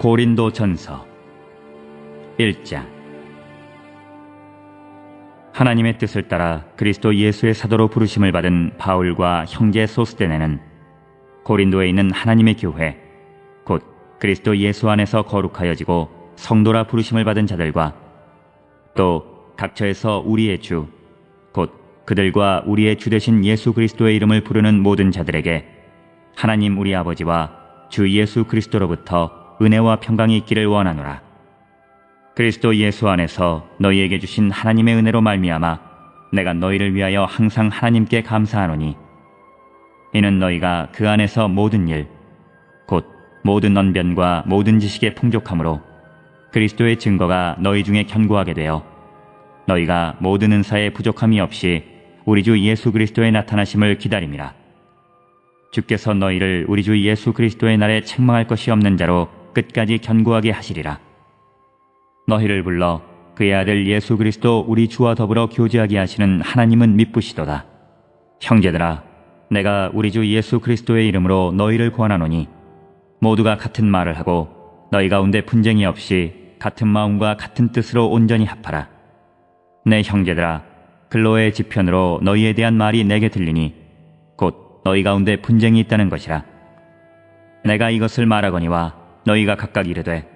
고린도전서 1장. 하나님의 뜻을 따라 그리스도 예수의 사도로 부르심을 받은 바울과 형제 소스데네는 고린도에 있는 하나님의 교회, 곧 그리스도 예수 안에서 거룩하여지고 성도라 부르심을 받은 자들과 또 각처에서 우리의 주, 곧 그들과 우리의 주 되신 예수 그리스도의 이름을 부르는 모든 자들에게 하나님 우리 아버지와 주 예수 그리스도로부터 은혜와 평강이 있기를 원하노라. 그리스도 예수 안에서 너희에게 주신 하나님의 은혜로 말미암아 내가 너희를 위하여 항상 하나님께 감사하노니, 이는 너희가 그 안에서 모든 일, 곧 모든 언변과 모든 지식의 풍족함으로 그리스도의 증거가 너희 중에 견고하게 되어 너희가 모든 은사에 부족함이 없이 우리 주 예수 그리스도의 나타나심을 기다림이라. 주께서 너희를 우리 주 예수 그리스도의 날에 책망할 것이 없는 자로 끝까지 견고하게 하시리라. 너희를 불러 그의 아들 예수 그리스도 우리 주와 더불어 교제하게 하시는 하나님은 미쁘시도다. 형제들아, 내가 우리 주 예수 그리스도의 이름으로 너희를 권하노니 모두가 같은 말을 하고 너희 가운데 분쟁이 없이 같은 마음과 같은 뜻으로 온전히 합하라. 내 형제들아, 글로의 지편으로 너희에 대한 말이 내게 들리니 곧 너희 가운데 분쟁이 있다는 것이라. 내가 이것을 말하거니와 너희가 각각 이르되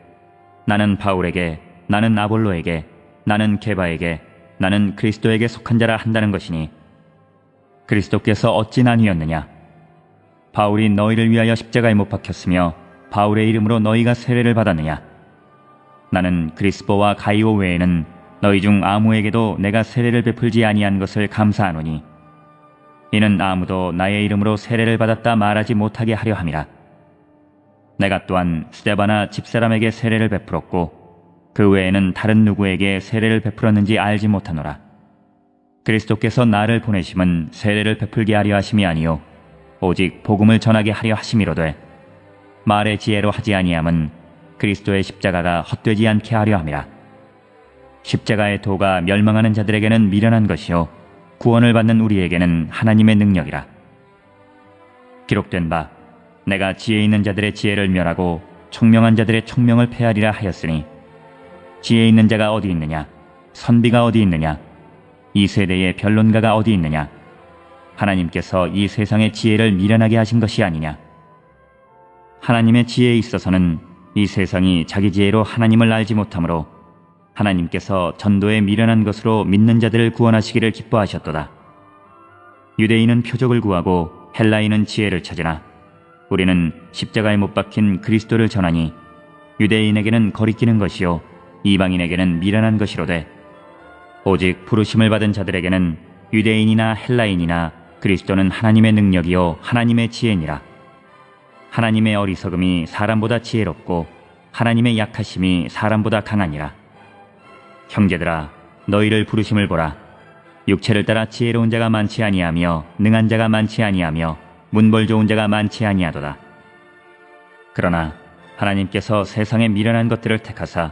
나는 바울에게, 나는 아볼로에게, 나는 게바에게, 나는 그리스도에게 속한 자라 한다는 것이니, 그리스도께서 어찌 나뉘었느냐? 바울이 너희를 위하여 십자가에 못 박혔으며 바울의 이름으로 너희가 세례를 받았느냐? 나는 그리스보와 가이오 외에는 너희 중 아무에게도 내가 세례를 베풀지 아니한 것을 감사하노니, 이는 아무도 나의 이름으로 세례를 받았다 말하지 못하게 하려 함이라. 내가 또한 스데바나 집사람에게 세례를 베풀었고 그 외에는 다른 누구에게 세례를 베풀었는지 알지 못하노라. 그리스도께서 나를 보내심은 세례를 베풀게 하려 하심이 아니요 오직 복음을 전하게 하려 하심이로되, 말의 지혜로 하지 아니함은 그리스도의 십자가가 헛되지 않게 하려 함이라. 십자가의 도가 멸망하는 자들에게는 미련한 것이요 구원을 받는 우리에게는 하나님의 능력이라. 기록된 바 내가 지혜 있는 자들의 지혜를 멸하고 총명한 자들의 총명을 폐하리라 하였으니, 지혜 있는 자가 어디 있느냐? 선비가 어디 있느냐? 이 세대의 변론가가 어디 있느냐? 하나님께서 이 세상의 지혜를 미련하게 하신 것이 아니냐? 하나님의 지혜에 있어서는 이 세상이 자기 지혜로 하나님을 알지 못하므로 하나님께서 전도에 미련한 것으로 믿는 자들을 구원하시기를 기뻐하셨도다. 유대인은 표적을 구하고 헬라인은 지혜를 찾으나 우리는 십자가에 못 박힌 그리스도를 전하니, 유대인에게는 거리끼는 것이요 이방인에게는 미련한 것이로되, 오직 부르심을 받은 자들에게는 유대인이나 헬라인이나 그리스도는 하나님의 능력이요 하나님의 지혜니라. 하나님의 어리석음이 사람보다 지혜롭고 하나님의 약하심이 사람보다 강하니라. 형제들아, 너희를 부르심을 보라. 육체를 따라 지혜로운 자가 많지 아니하며 능한 자가 많지 아니하며 문벌 좋은 자가 많지 아니하도다. 그러나 하나님께서 세상의 미련한 것들을 택하사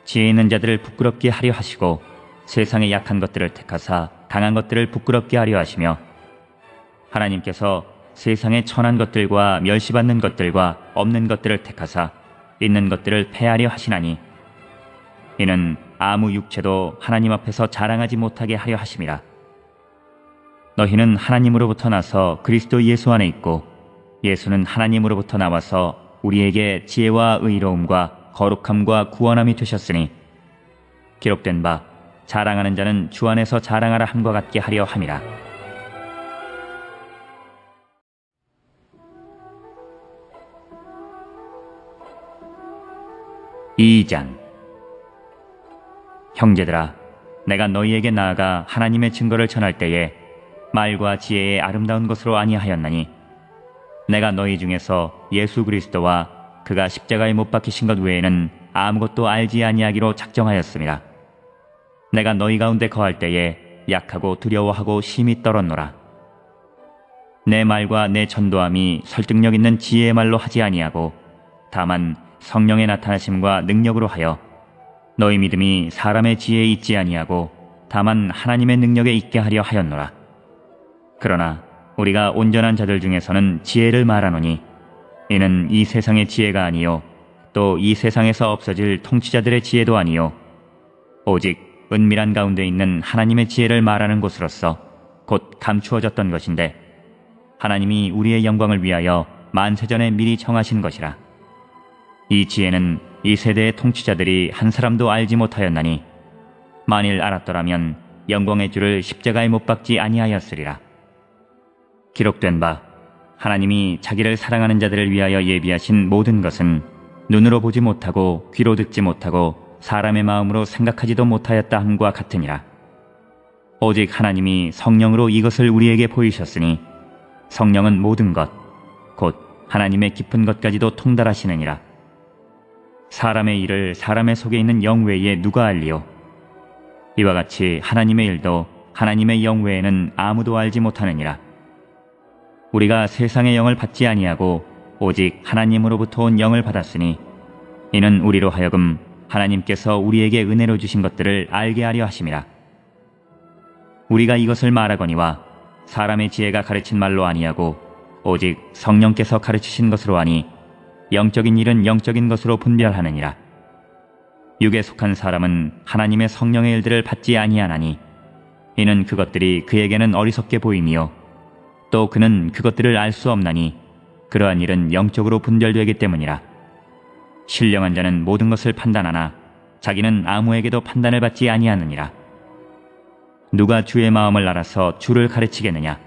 지혜 있는 자들을 부끄럽게 하려 하시고, 세상의 약한 것들을 택하사 강한 것들을 부끄럽게 하려 하시며, 하나님께서 세상의 천한 것들과 멸시받는 것들과 없는 것들을 택하사 있는 것들을 폐하려 하시나니, 이는 아무 육체도 하나님 앞에서 자랑하지 못하게 하려 하심이라. 너희는 하나님으로부터 나서 그리스도 예수 안에 있고, 예수는 하나님으로부터 나와서 우리에게 지혜와 의로움과 거룩함과 구원함이 되셨으니, 기록된 바 자랑하는 자는 주 안에서 자랑하라 함과 같게 하려 함이라. 이 장. 형제들아, 내가 너희에게 나아가 하나님의 증거를 전할 때에 말과 지혜의 아름다운 것으로 아니하였나니, 내가 너희 중에서 예수 그리스도와 그가 십자가에 못 박히신 것 외에는 아무것도 알지 아니하기로 작정하였습니다. 내가 너희 가운데 거할 때에 약하고 두려워하고 심히 떨었노라. 내 말과 내 전도함이 설득력 있는 지혜의 말로 하지 아니하고 다만 성령의 나타나심과 능력으로 하여, 너희 믿음이 사람의 지혜에 있지 아니하고 다만 하나님의 능력에 있게 하려 하였노라. 그러나 우리가 온전한 자들 중에서는 지혜를 말하노니, 이는 이 세상의 지혜가 아니요 또 이 세상에서 없어질 통치자들의 지혜도 아니요 오직 은밀한 가운데 있는 하나님의 지혜를 말하는 곳으로서 곧 감추어졌던 것인데 하나님이 우리의 영광을 위하여 만세전에 미리 정하신 것이라. 이 지혜는 이 세대의 통치자들이 한 사람도 알지 못하였나니 만일 알았더라면 영광의 주를 십자가에 못 박지 아니하였으리라. 기록된 바 하나님이 자기를 사랑하는 자들을 위하여 예비하신 모든 것은 눈으로 보지 못하고 귀로 듣지 못하고 사람의 마음으로 생각하지도 못하였다 함과 같으니라. 오직 하나님이 성령으로 이것을 우리에게 보이셨으니 성령은 모든 것 곧 하나님의 깊은 것까지도 통달하시느니라. 사람의 일을 사람의 속에 있는 영 외에 누가 알리요? 이와 같이 하나님의 일도 하나님의 영 외에는 아무도 알지 못하느니라. 우리가 세상의 영을 받지 아니하고 오직 하나님으로부터 온 영을 받았으니 이는 우리로 하여금 하나님께서 우리에게 은혜로 주신 것들을 알게 하려 하심이라. 우리가 이것을 말하거니와 사람의 지혜가 가르친 말로 아니하고 오직 성령께서 가르치신 것으로 하니 영적인 일은 영적인 것으로 분별하느니라. 육에 속한 사람은 하나님의 성령의 일들을 받지 아니하나니 이는 그것들이 그에게는 어리석게 보임이요 또 그는 그것들을 알 수 없나니 그러한 일은 영적으로 분별되기 때문이라. 신령한 자는 모든 것을 판단하나 자기는 아무에게도 판단을 받지 아니하느니라. 누가 주의 마음을 알아서 주를 가르치겠느냐?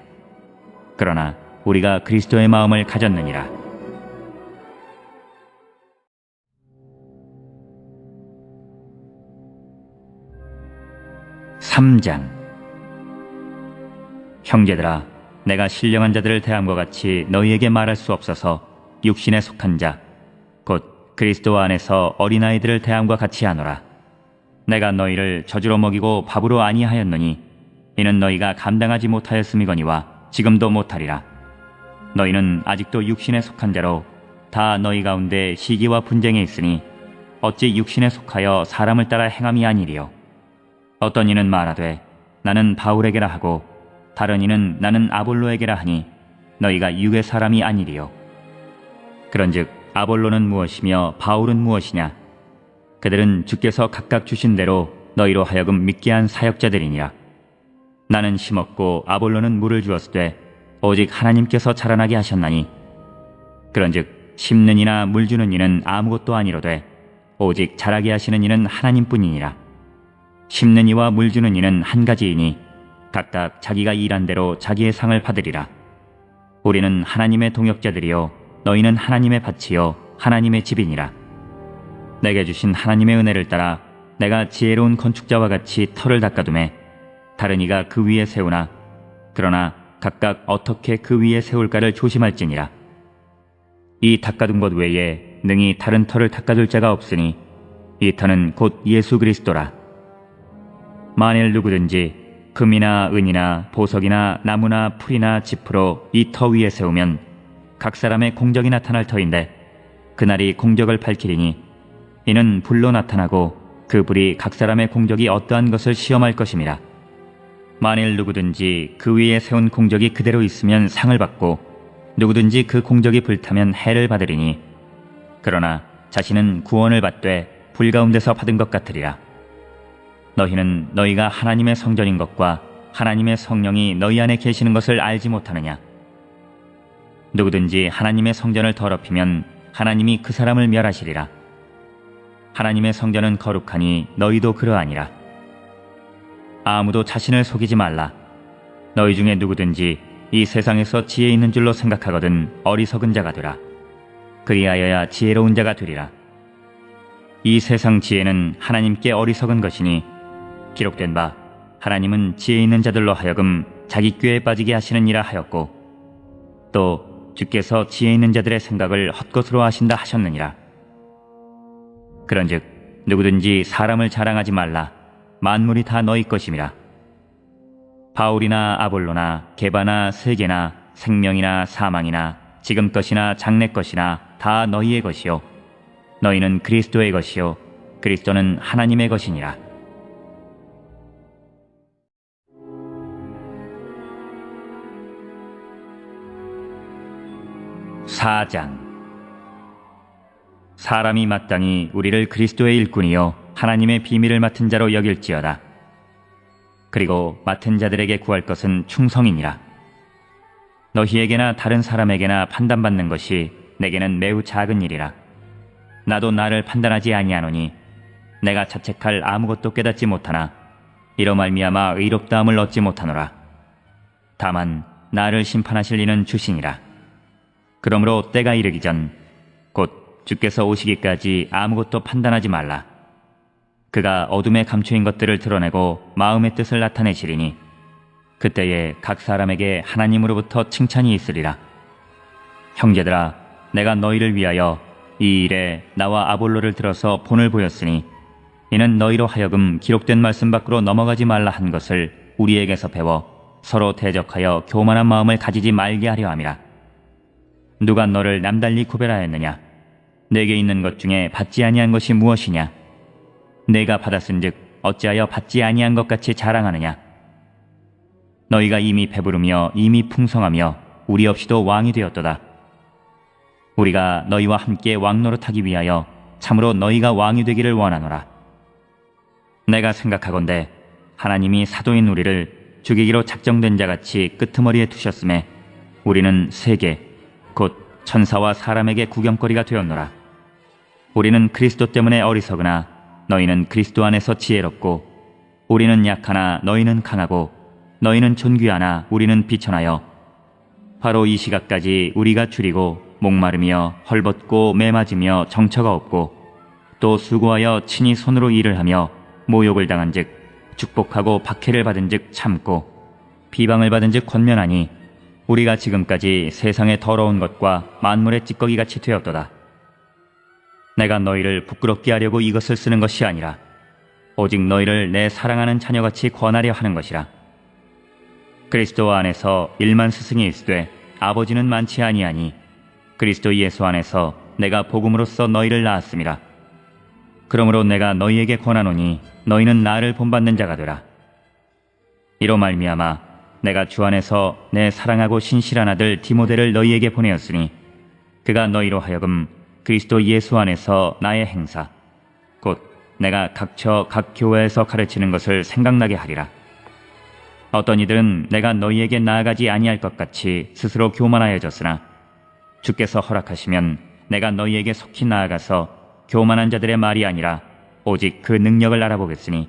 그러나 우리가 그리스도의 마음을 가졌느니라. (3장) 형제들아, 내가 신령한 자들을 대함과 같이 너희에게 말할 수 없어서 육신에 속한 자, 곧 그리스도 안에서 어린아이들을 대함과 같이 하노라. 내가 너희를 젖으로 먹이고 밥으로 아니하였느니 이는 너희가 감당하지 못하였음이거니와 지금도 못하리라. 너희는 아직도 육신에 속한 자로 다 너희 가운데 시기와 분쟁에 있으니 어찌 육신에 속하여 사람을 따라 행함이 아니리요. 어떤 이는 말하되 나는 바울에게라 하고 다른 이는 나는 아볼로에게라 하니 너희가 육의 사람이 아니리요. 그런즉 아볼로는 무엇이며 바울은 무엇이냐? 그들은 주께서 각각 주신 대로 너희로 하여금 믿게 한 사역자들이니라. 나는 심었고 아볼로는 물을 주었으되 오직 하나님께서 자라나게 하셨나니 그런즉 심는 이나 물 주는 이는 아무것도 아니로되 오직 자라게 하시는 이는 하나님뿐이니라. 심는 이와 물 주는 이는 한 가지이니 각각 자기가 일한 대로 자기의 상을 받으리라. 우리는 하나님의 동역자들이요 너희는 하나님의 밭이요 하나님의 집이니라. 내게 주신 하나님의 은혜를 따라 내가 지혜로운 건축자와 같이 터를 닦아두매 다른 이가 그 위에 세우나 그러나 각각 어떻게 그 위에 세울까를 조심할지니라. 이 닦아둔 것 외에 능히 다른 터를 닦아둘 자가 없으니 이 터는 곧 예수 그리스도라. 만일 누구든지 금이나 은이나 보석이나 나무나 풀이나 짚으로 이 터 위에 세우면 각 사람의 공적이 나타날 터인데 그날이 공적을 밝히리니 이는 불로 나타나고 그 불이 각 사람의 공적이 어떠한 것을 시험할 것임이라. 만일 누구든지 그 위에 세운 공적이 그대로 있으면 상을 받고 누구든지 그 공적이 불타면 해를 받으리니 그러나 자신은 구원을 받되 불 가운데서 받은 것 같으리라. 너희는 너희가 하나님의 성전인 것과 하나님의 성령이 너희 안에 계시는 것을 알지 못하느냐? 누구든지 하나님의 성전을 더럽히면 하나님이 그 사람을 멸하시리라. 하나님의 성전은 거룩하니 너희도 그러하니라. 아무도 자신을 속이지 말라. 너희 중에 누구든지 이 세상에서 지혜 있는 줄로 생각하거든 어리석은 자가 되라. 그리하여야 지혜로운 자가 되리라. 이 세상 지혜는 하나님께 어리석은 것이니 기록된 바 하나님은 지혜 있는 자들로 하여금 자기 꾀에 빠지게 하시느니라 하였고 또 주께서 지혜 있는 자들의 생각을 헛것으로 하신다 하셨느니라. 그런즉 누구든지 사람을 자랑하지 말라. 만물이 다 너희 것임이라. 바울이나 아볼로나 게바나 세계나 생명이나 사망이나 지금 것이나 장래 것이나 다 너희의 것이요 너희는 그리스도의 것이요 그리스도는 하나님의 것이니라. (4장) 사람이 마땅히 우리를 그리스도의 일꾼이요 하나님의 비밀을 맡은 자로 여길지어다. 그리고 맡은 자들에게 구할 것은 충성이니라. 너희에게나 다른 사람에게나 판단받는 것이 내게는 매우 작은 일이라. 나도 나를 판단하지 아니하노니 내가 자책할 아무것도 깨닫지 못하나 이로 말미암아 의롭다함을 얻지 못하노라. 다만 나를 심판하실 이는 주시니라. 그러므로 때가 이르기 전 곧 주께서 오시기까지 아무것도 판단하지 말라. 그가 어둠에 감추인 것들을 드러내고 마음의 뜻을 나타내시리니 그때에 각 사람에게 하나님으로부터 칭찬이 있으리라. 형제들아, 내가 너희를 위하여 이 일에 나와 아볼로를 들어서 본을 보였으니 이는 너희로 하여금 기록된 말씀 밖으로 넘어가지 말라 한 것을 우리에게서 배워 서로 대적하여 교만한 마음을 가지지 말게 하려 함이라. 누가 너를 남달리 구별하였느냐? 내게 있는 것 중에 받지 아니한 것이 무엇이냐? 내가 받았은즉 어찌하여 받지 아니한 것 같이 자랑하느냐? 너희가 이미 배부르며 이미 풍성하며 우리 없이도 왕이 되었도다. 우리가 너희와 함께 왕노릇하기 위하여 참으로 너희가 왕이 되기를 원하노라. 내가 생각하건대 하나님이 사도인 우리를 죽이기로 작정된 자같이 끄트머리에 두셨음에 우리는 세계 곧 천사와 사람에게 구경거리가 되었노라. 우리는 그리스도 때문에 어리석으나 너희는 그리스도 안에서 지혜롭고 우리는 약하나 너희는 강하고 너희는 존귀하나 우리는 비천하여 바로 이 시각까지 우리가 줄이고 목마르며 헐벗고 매맞으며 정처가 없고 또 수고하여 친히 손으로 일을 하며 모욕을 당한즉 축복하고 박해를 받은즉 참고 비방을 받은즉 권면하니 우리가 지금까지 세상의 더러운 것과 만물의 찌꺼기같이 되었도다. 내가 너희를 부끄럽게 하려고 이것을 쓰는 것이 아니라 오직 너희를 내 사랑하는 자녀같이 권하려 하는 것이라. 그리스도 안에서 일만 스승이 있으되 아버지는 많지 아니하니 그리스도 예수 안에서 내가 복음으로써 너희를 낳았음이라. 그러므로 내가 너희에게 권하노니 너희는 나를 본받는 자가 되라. 이로 말미암아 내가 주 안에서 내 사랑하고 신실한 아들 디모데를 너희에게 보내었으니 그가 너희로 하여금 그리스도 예수 안에서 나의 행사 곧 내가 각처 각 교회에서 가르치는 것을 생각나게 하리라. 어떤 이들은 내가 너희에게 나아가지 아니할 것 같이 스스로 교만하여졌으나 주께서 허락하시면 내가 너희에게 속히 나아가서 교만한 자들의 말이 아니라 오직 그 능력을 알아보겠으니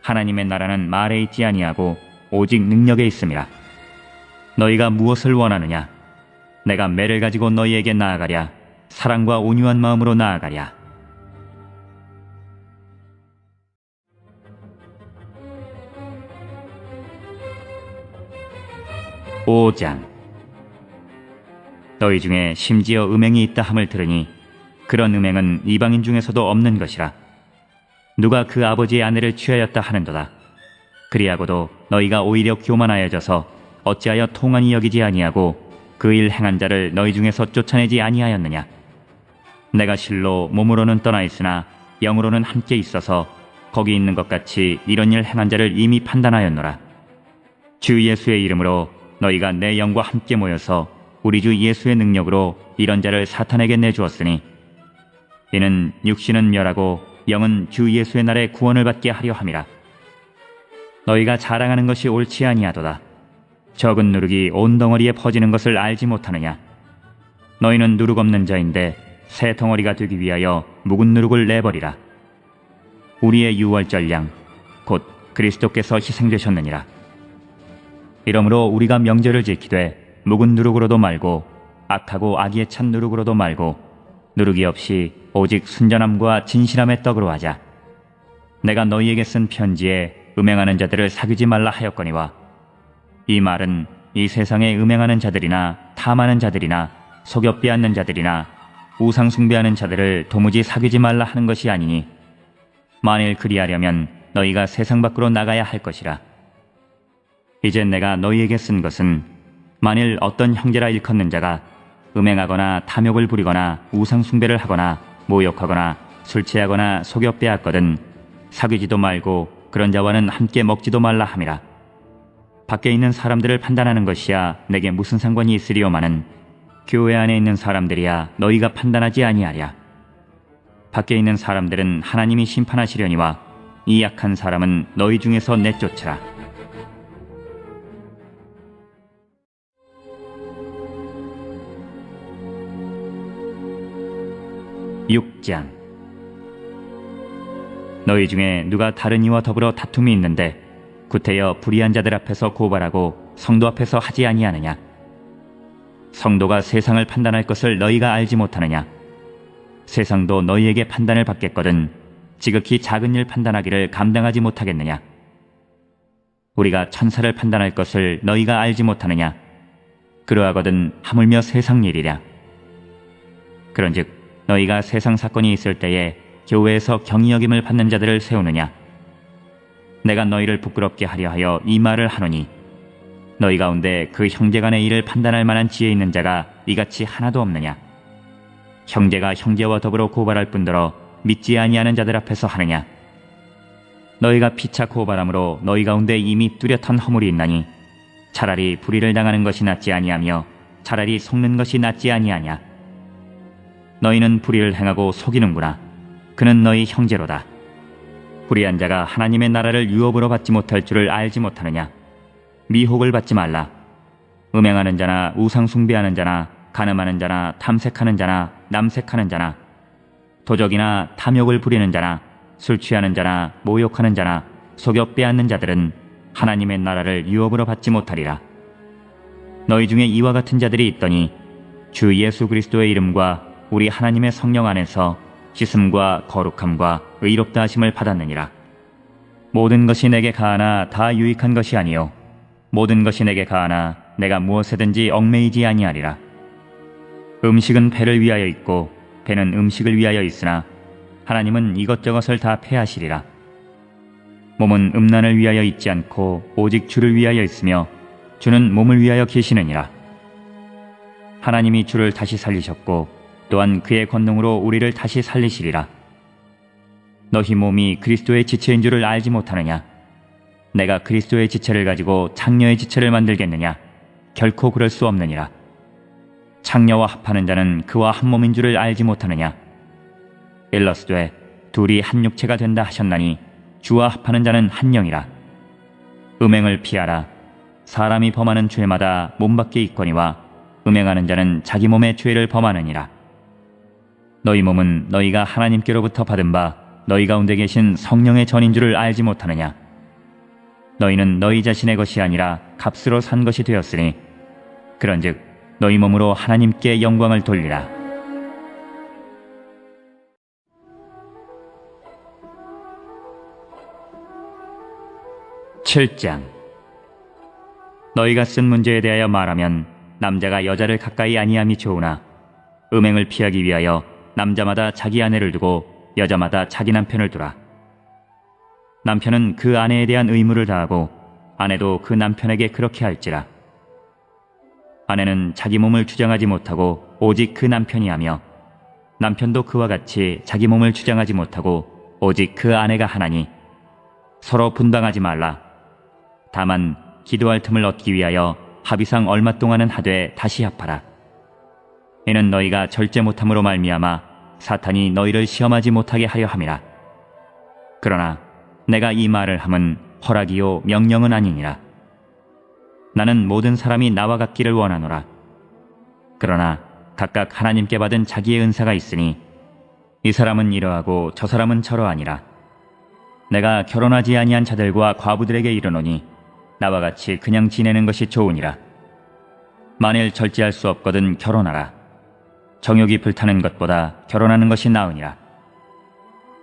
하나님의 나라는 말에 있지 아니하고 오직 능력에 있음이라. 너희가 무엇을 원하느냐? 내가 매를 가지고 너희에게 나아가랴? 사랑과 온유한 마음으로 나아가랴? (5장) 너희 중에 심지어 음행이 있다 함을 들으니 그런 음행은 이방인 중에서도 없는 것이라. 누가 그 아버지의 아내를 취하였다 하는도다. 그리하고도 너희가 오히려 교만하여져서 어찌하여 통한이 여기지 아니하고 그 일 행한 자를 너희 중에서 쫓아내지 아니하였느냐? 내가 실로 몸으로는 떠나 있으나 영으로는 함께 있어서 거기 있는 것 같이 이런 일 행한 자를 이미 판단하였노라. 주 예수의 이름으로 너희가 내 영과 함께 모여서 우리 주 예수의 능력으로 이런 자를 사탄에게 내주었으니 이는 육신은 멸하고 영은 주 예수의 날에 구원을 받게 하려 함이라. 너희가 자랑하는 것이 옳지 아니하도다. 적은 누룩이 온 덩어리에 퍼지는 것을 알지 못하느냐? 너희는 누룩 없는 자인데 새 덩어리가 되기 위하여 묵은 누룩을 내버리라. 우리의 유월절 양 곧 그리스도께서 희생되셨느니라. 이러므로 우리가 명절을 지키되 묵은 누룩으로도 말고 악하고 악의에 찬 누룩으로도 말고 누룩이 없이 오직 순전함과 진실함의 떡으로 하자. 내가 너희에게 쓴 편지에 음행하는 자들을 사귀지 말라 하였거니와 이 말은 이 세상에 음행하는 자들이나 탐하는 자들이나 속여 빼앗는 자들이나 우상 숭배하는 자들을 도무지 사귀지 말라 하는 것이 아니니 만일 그리하려면 너희가 세상 밖으로 나가야 할 것이라. 이제 내가 너희에게 쓴 것은 만일 어떤 형제라 일컫는 자가 음행하거나 탐욕을 부리거나 우상 숭배를 하거나 모욕하거나 술 취하거나 속여 빼앗거든 사귀지도 말고 그런 자와는 함께 먹지도 말라 함이라. 밖에 있는 사람들을 판단하는 것이야 내게 무슨 상관이 있으리오마는 교회 안에 있는 사람들이야 너희가 판단하지 아니하랴. 밖에 있는 사람들은 하나님이 심판하시려니와 이 약한 사람은 너희 중에서 내쫓으라. 6장. 너희 중에 누가 다른 이와 더불어 다툼이 있는데 구태여 불의한 자들 앞에서 고발하고 성도 앞에서 하지 아니하느냐? 성도가 세상을 판단할 것을 너희가 알지 못하느냐? 세상도 너희에게 판단을 받겠거든 지극히 작은 일 판단하기를 감당하지 못하겠느냐? 우리가 천사를 판단할 것을 너희가 알지 못하느냐? 그러하거든 하물며 세상 일이랴. 그런즉 너희가 세상 사건이 있을 때에 교회에서 경히 여김을 받는 자들을 세우느냐? 내가 너희를 부끄럽게 하려 하여 이 말을 하노니 너희 가운데 그 형제간의 일을 판단할 만한 지혜 있는 자가 이같이 하나도 없느냐? 형제가 형제와 더불어 고발할 뿐더러 믿지 아니하는 자들 앞에서 하느냐? 너희가 피차 고발함으로 너희 가운데 이미 뚜렷한 허물이 있나니 차라리 불의를 당하는 것이 낫지 아니하며 차라리 속는 것이 낫지 아니하냐? 너희는 불의를 행하고 속이는구나. 그는 너희 형제로다. 불의한 자가 하나님의 나라를 유업으로 받지 못할 줄을 알지 못하느냐? 미혹을 받지 말라. 음행하는 자나 우상 숭배하는 자나 간음하는 자나 탐색하는 자나 남색하는 자나 도적이나 탐욕을 부리는 자나 술 취하는 자나 모욕하는 자나 속여 빼앗는 자들은 하나님의 나라를 유업으로 받지 못하리라. 너희 중에 이와 같은 자들이 있더니 주 예수 그리스도의 이름과 우리 하나님의 성령 안에서 씻음과 거룩함과 의롭다 하심을 받았느니라. 모든 것이 내게 가하나 다 유익한 것이 아니요 모든 것이 내게 가하나 내가 무엇에든지 얽매이지 아니하리라. 음식은 배를 위하여 있고 배는 음식을 위하여 있으나 하나님은 이것저것을 다 폐하시리라. 몸은 음란을 위하여 있지 않고 오직 주를 위하여 있으며 주는 몸을 위하여 계시느니라. 하나님이 주를 다시 살리셨고 또한 그의 권능으로 우리를 다시 살리시리라. 너희 몸이 그리스도의 지체인 줄을 알지 못하느냐? 내가 그리스도의 지체를 가지고 창녀의 지체를 만들겠느냐? 결코 그럴 수 없느니라. 창녀와 합하는 자는 그와 한 몸인 줄을 알지 못하느냐? 일러스되 둘이 한 육체가 된다 하셨나니 주와 합하는 자는 한 영이라. 음행을 피하라. 사람이 범하는 죄마다 몸 밖에 있거니와 음행하는 자는 자기 몸의 죄를 범하느니라. 너희 몸은 너희가 하나님께로부터 받은 바 너희 가운데 계신 성령의 전인 줄을 알지 못하느냐? 너희는 너희 자신의 것이 아니라 값으로 산 것이 되었으니 그런즉 너희 몸으로 하나님께 영광을 돌리라. (7장) 너희가 쓴 문제에 대하여 말하면 남자가 여자를 가까이 아니함이 좋으나 음행을 피하기 위하여 남자마다 자기 아내를 두고 여자마다 자기 남편을 두라. 남편은 그 아내에 대한 의무를 다하고 아내도 그 남편에게 그렇게 할지라. 아내는 자기 몸을 주장하지 못하고 오직 그 남편이 하며 남편도 그와 같이 자기 몸을 주장하지 못하고 오직 그 아내가 하나니 서로 분당하지 말라. 다만 기도할 틈을 얻기 위하여 합의상 얼마 동안은 하되 다시 합하라. 이는 너희가 절제 못함으로 말미암아 사탄이 너희를 시험하지 못하게 하려 함이라. 그러나 내가 이 말을 함은 허락이요 명령은 아니니라. 나는 모든 사람이 나와 같기를 원하노라. 그러나 각각 하나님께 받은 자기의 은사가 있으니 이 사람은 이러하고 저 사람은 저러하니라. 내가 결혼하지 아니한 자들과 과부들에게 이르노니 나와 같이 그냥 지내는 것이 좋으니라. 만일 절제할 수 없거든 결혼하라. 정욕이 불타는 것보다 결혼하는 것이 나으니라.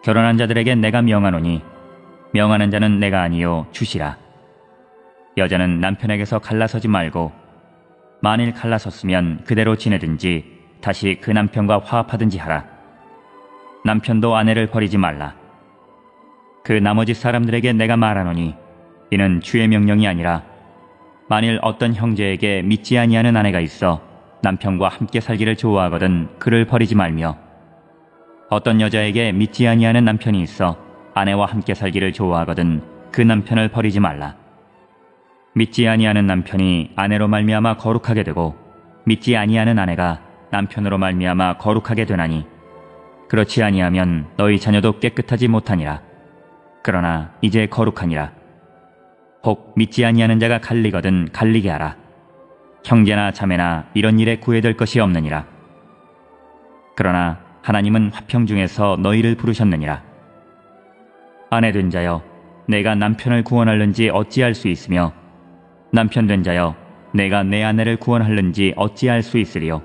결혼한 자들에게 내가 명하노니 명하는 자는 내가 아니요 주시라. 여자는 남편에게서 갈라서지 말고 만일 갈라섰으면 그대로 지내든지 다시 그 남편과 화합하든지 하라. 남편도 아내를 버리지 말라. 그 나머지 사람들에게 내가 말하노니 이는 주의 명령이 아니라 만일 어떤 형제에게 믿지 아니하는 아내가 있어 남편과 함께 살기를 좋아하거든 그를 버리지 말며 어떤 여자에게 믿지 아니하는 남편이 있어 아내와 함께 살기를 좋아하거든 그 남편을 버리지 말라. 믿지 아니하는 남편이 아내로 말미암아 거룩하게 되고 믿지 아니하는 아내가 남편으로 말미암아 거룩하게 되나니 그렇지 아니하면 너희 자녀도 깨끗하지 못하니라. 그러나 이제 거룩하니라. 혹 믿지 아니하는 자가 갈리거든 갈리게 하라. 형제나 자매나 이런 일에 구애될 것이 없느니라. 그러나 하나님은 화평 중에서 너희를 부르셨느니라. 아내 된 자여, 내가 남편을 구원할는지 어찌할 수 있으며, 남편 된 자여, 내가 내 아내를 구원할는지 어찌할 수 있으리요.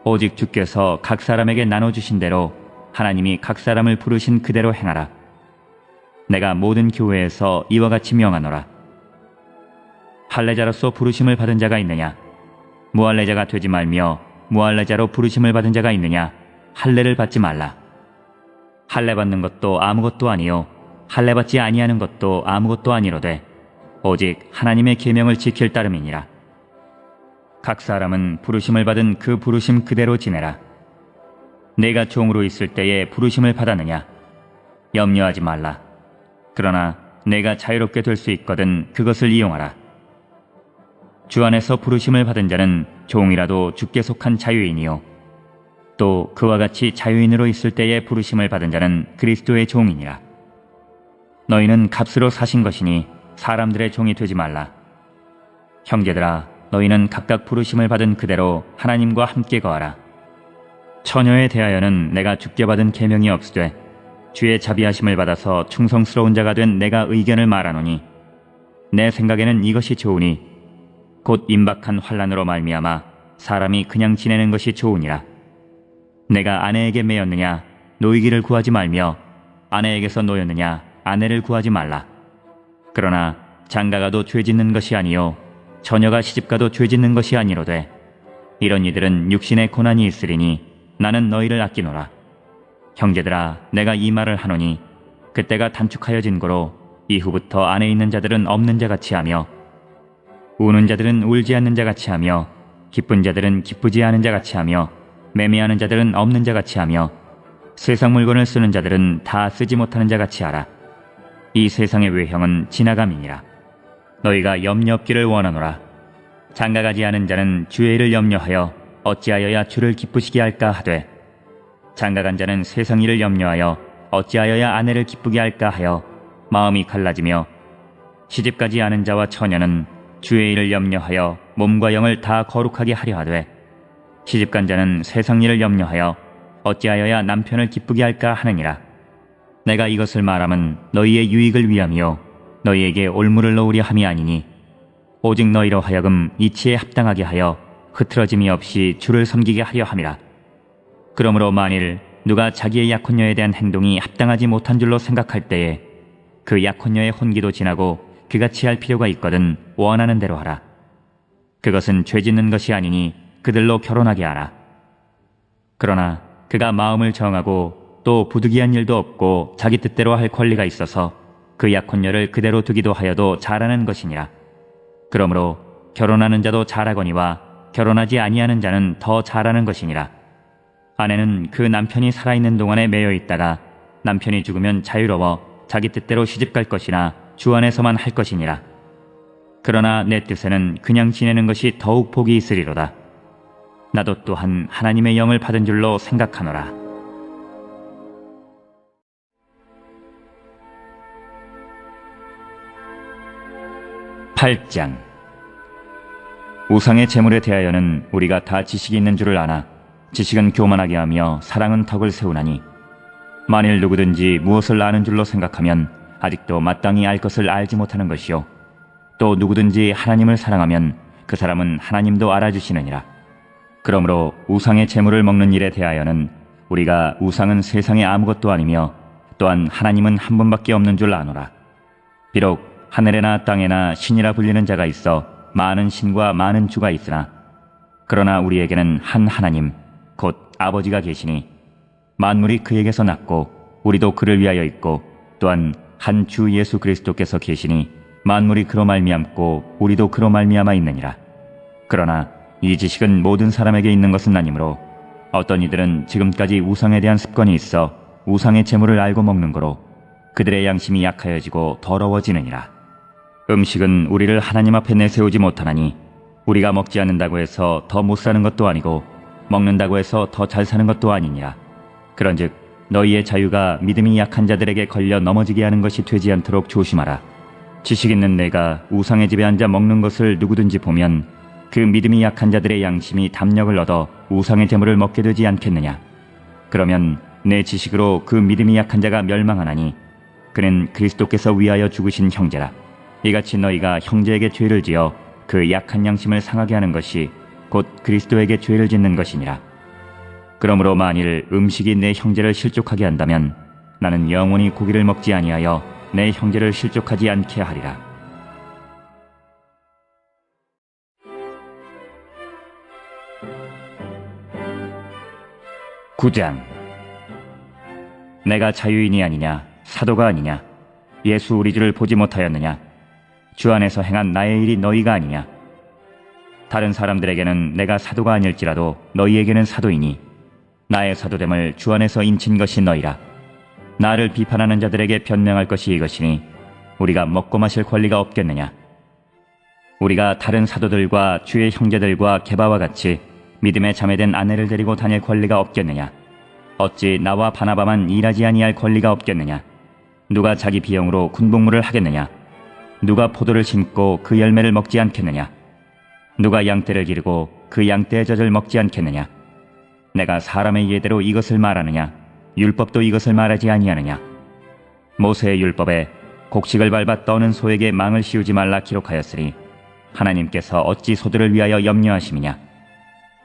오직 주께서 각 사람에게 나눠주신 대로 하나님이 각 사람을 부르신 그대로 행하라. 내가 모든 교회에서 이와 같이 명하노라. 할례자로서 부르심을 받은 자가 있느냐? 무할례자가 되지 말며 무할례자로 부르심을 받은 자가 있느냐? 할례를 받지 말라. 할례 받는 것도 아무것도 아니요 할례 받지 아니하는 것도 아무것도 아니로되 오직 하나님의 계명을 지킬 따름이니라. 각 사람은 부르심을 받은 그 부르심 그대로 지내라. 내가 종으로 있을 때에 부르심을 받았느냐? 염려하지 말라. 그러나 내가 자유롭게 될 수 있거든 그것을 이용하라. 주 안에서 부르심을 받은 자는 종이라도 주께 속한 자유인이요 또 그와 같이 자유인으로 있을 때에 부르심을 받은 자는 그리스도의 종이니라. 너희는 값으로 사신 것이니 사람들의 종이 되지 말라. 형제들아, 너희는 각각 부르심을 받은 그대로 하나님과 함께 거하라. 처녀에 대하여는 내가 주께 받은 계명이 없으되 주의 자비하심을 받아서 충성스러운 자가 된 내가 의견을 말하노니 내 생각에는 이것이 좋으니 곧 임박한 환난으로 말미암아 사람이 그냥 지내는 것이 좋으니라. 내가 아내에게 매였느냐 노이기를 구하지 말며 아내에게서 노였느냐 아내를 구하지 말라. 그러나 장가가도 죄짓는 것이 아니요 처녀가 시집가도 죄짓는 것이 아니로되 이런 이들은 육신의 고난이 있으리니 나는 너희를 아끼노라. 형제들아, 내가 이 말을 하노니 그때가 단축하여진 고로 이후부터 안에 있는 자들은 없는 자같이 하며 우는 자들은 울지 않는 자같이 하며 기쁜 자들은 기쁘지 않은 자같이 하며 매매하는 자들은 없는 자같이 하며 세상 물건을 쓰는 자들은 다 쓰지 못하는 자같이 하라. 이 세상의 외형은 지나감이니라. 너희가 염려 없기를 원하노라. 장가가지 않은 자는 주의 일을 염려하여 어찌하여야 주를 기쁘시게 할까 하되 장가간 자는 세상 일을 염려하여 어찌하여야 아내를 기쁘게 할까 하여 마음이 갈라지며 시집가지 않은 자와 처녀는 주의 일을 염려하여 몸과 영을 다 거룩하게 하려 하되 시집간 자는 세상 일을 염려하여 어찌하여야 남편을 기쁘게 할까 하느니라. 내가 이것을 말함은 너희의 유익을 위함이요 너희에게 올무를 놓으려 함이 아니니 오직 너희로 하여금 이치에 합당하게 하여 흐트러짐이 없이 주를 섬기게 하려 함이라. 그러므로 만일 누가 자기의 약혼녀에 대한 행동이 합당하지 못한 줄로 생각할 때에 그 약혼녀의 혼기도 지나고 그가 취할 필요가 있거든 원하는 대로 하라. 그것은 죄짓는 것이 아니니 그들로 결혼하게 하라. 그러나 그가 마음을 정하고 또 부득이한 일도 없고 자기 뜻대로 할 권리가 있어서 그 약혼녀를 그대로 두기도 하여도 잘하는 것이니라. 그러므로 결혼하는 자도 잘하거니와 결혼하지 아니하는 자는 더 잘하는 것이니라. 아내는 그 남편이 살아있는 동안에 매여 있다가 남편이 죽으면 자유로워 자기 뜻대로 시집갈 것이나 주 안에서만 할 것이니라. 그러나 내 뜻에는 그냥 지내는 것이 더욱 복이 있으리로다. 나도 또한 하나님의 영을 받은 줄로 생각하노라. (8장) 우상의 제물에 대하여는 우리가 다 지식이 있는 줄을 아나 지식은 교만하게 하며 사랑은 덕을 세우나니 만일 누구든지 무엇을 아는 줄로 생각하면 아직도 마땅히 알 것을 알지 못하는 것이요 또 누구든지 하나님을 사랑하면 그 사람은 하나님도 알아주시느니라. 그러므로 우상의 제물을 먹는 일에 대하여는 우리가 우상은 세상에 아무것도 아니며 또한 하나님은 한 분밖에 없는 줄 아노라. 비록 하늘에나 땅에나 신이라 불리는 자가 있어 많은 신과 많은 주가 있으나 그러나 우리에게는 한 하나님 곧 아버지가 계시니 만물이 그에게서 났고 우리도 그를 위하여 있고 또한 한 주 예수 그리스도께서 계시니 만물이 그로 말미암고 우리도 그로 말미암아 있느니라. 그러나 이 지식은 모든 사람에게 있는 것은 아니므로 어떤 이들은 지금까지 우상에 대한 습관이 있어 우상의 제물을 알고 먹는 거로 그들의 양심이 약하여지고 더러워지느니라. 음식은 우리를 하나님 앞에 내세우지 못하나니 우리가 먹지 않는다고 해서 더 못 사는 것도 아니고 먹는다고 해서 더 잘 사는 것도 아니니라. 그런즉 너희의 자유가 믿음이 약한 자들에게 걸려 넘어지게 하는 것이 되지 않도록 조심하라. 지식 있는 내가 우상의 집에 앉아 먹는 것을 누구든지 보면 그 믿음이 약한 자들의 양심이 담력을 얻어 우상의 제물을 먹게 되지 않겠느냐. 그러면 내 지식으로 그 믿음이 약한 자가 멸망하나니 그는 그리스도께서 위하여 죽으신 형제라. 이같이 너희가 형제에게 죄를 지어 그 약한 양심을 상하게 하는 것이 곧 그리스도에게 죄를 짓는 것이니라. 그러므로 만일 음식이 내 형제를 실족하게 한다면 나는 영원히 고기를 먹지 아니하여 내 형제를 실족하지 않게 하리라. 구장. 내가 자유인이 아니냐, 사도가 아니냐, 예수 우리 주를 보지 못하였느냐, 주 안에서 행한 나의 일이 너희가 아니냐. 다른 사람들에게는 내가 사도가 아닐지라도 너희에게는 사도이니 나의 사도됨을 주 안에서 인친 것이 너희라. 나를 비판하는 자들에게 변명할 것이 이것이니 우리가 먹고 마실 권리가 없겠느냐. 우리가 다른 사도들과 주의 형제들과 게바와 같이 믿음에 자매된 아내를 데리고 다닐 권리가 없겠느냐. 어찌 나와 바나바만 일하지 아니할 권리가 없겠느냐. 누가 자기 비용으로 군복무를 하겠느냐. 누가 포도를 심고 그 열매를 먹지 않겠느냐. 누가 양떼를 기르고 그 양떼의 젖을 먹지 않겠느냐. 내가 사람의 예대로 이것을 말하느냐. 율법도 이것을 말하지 아니하느냐. 모세의 율법에 곡식을 밟아 떠는 소에게 망을 씌우지 말라 기록하였으니 하나님께서 어찌 소들을 위하여 염려하심이냐.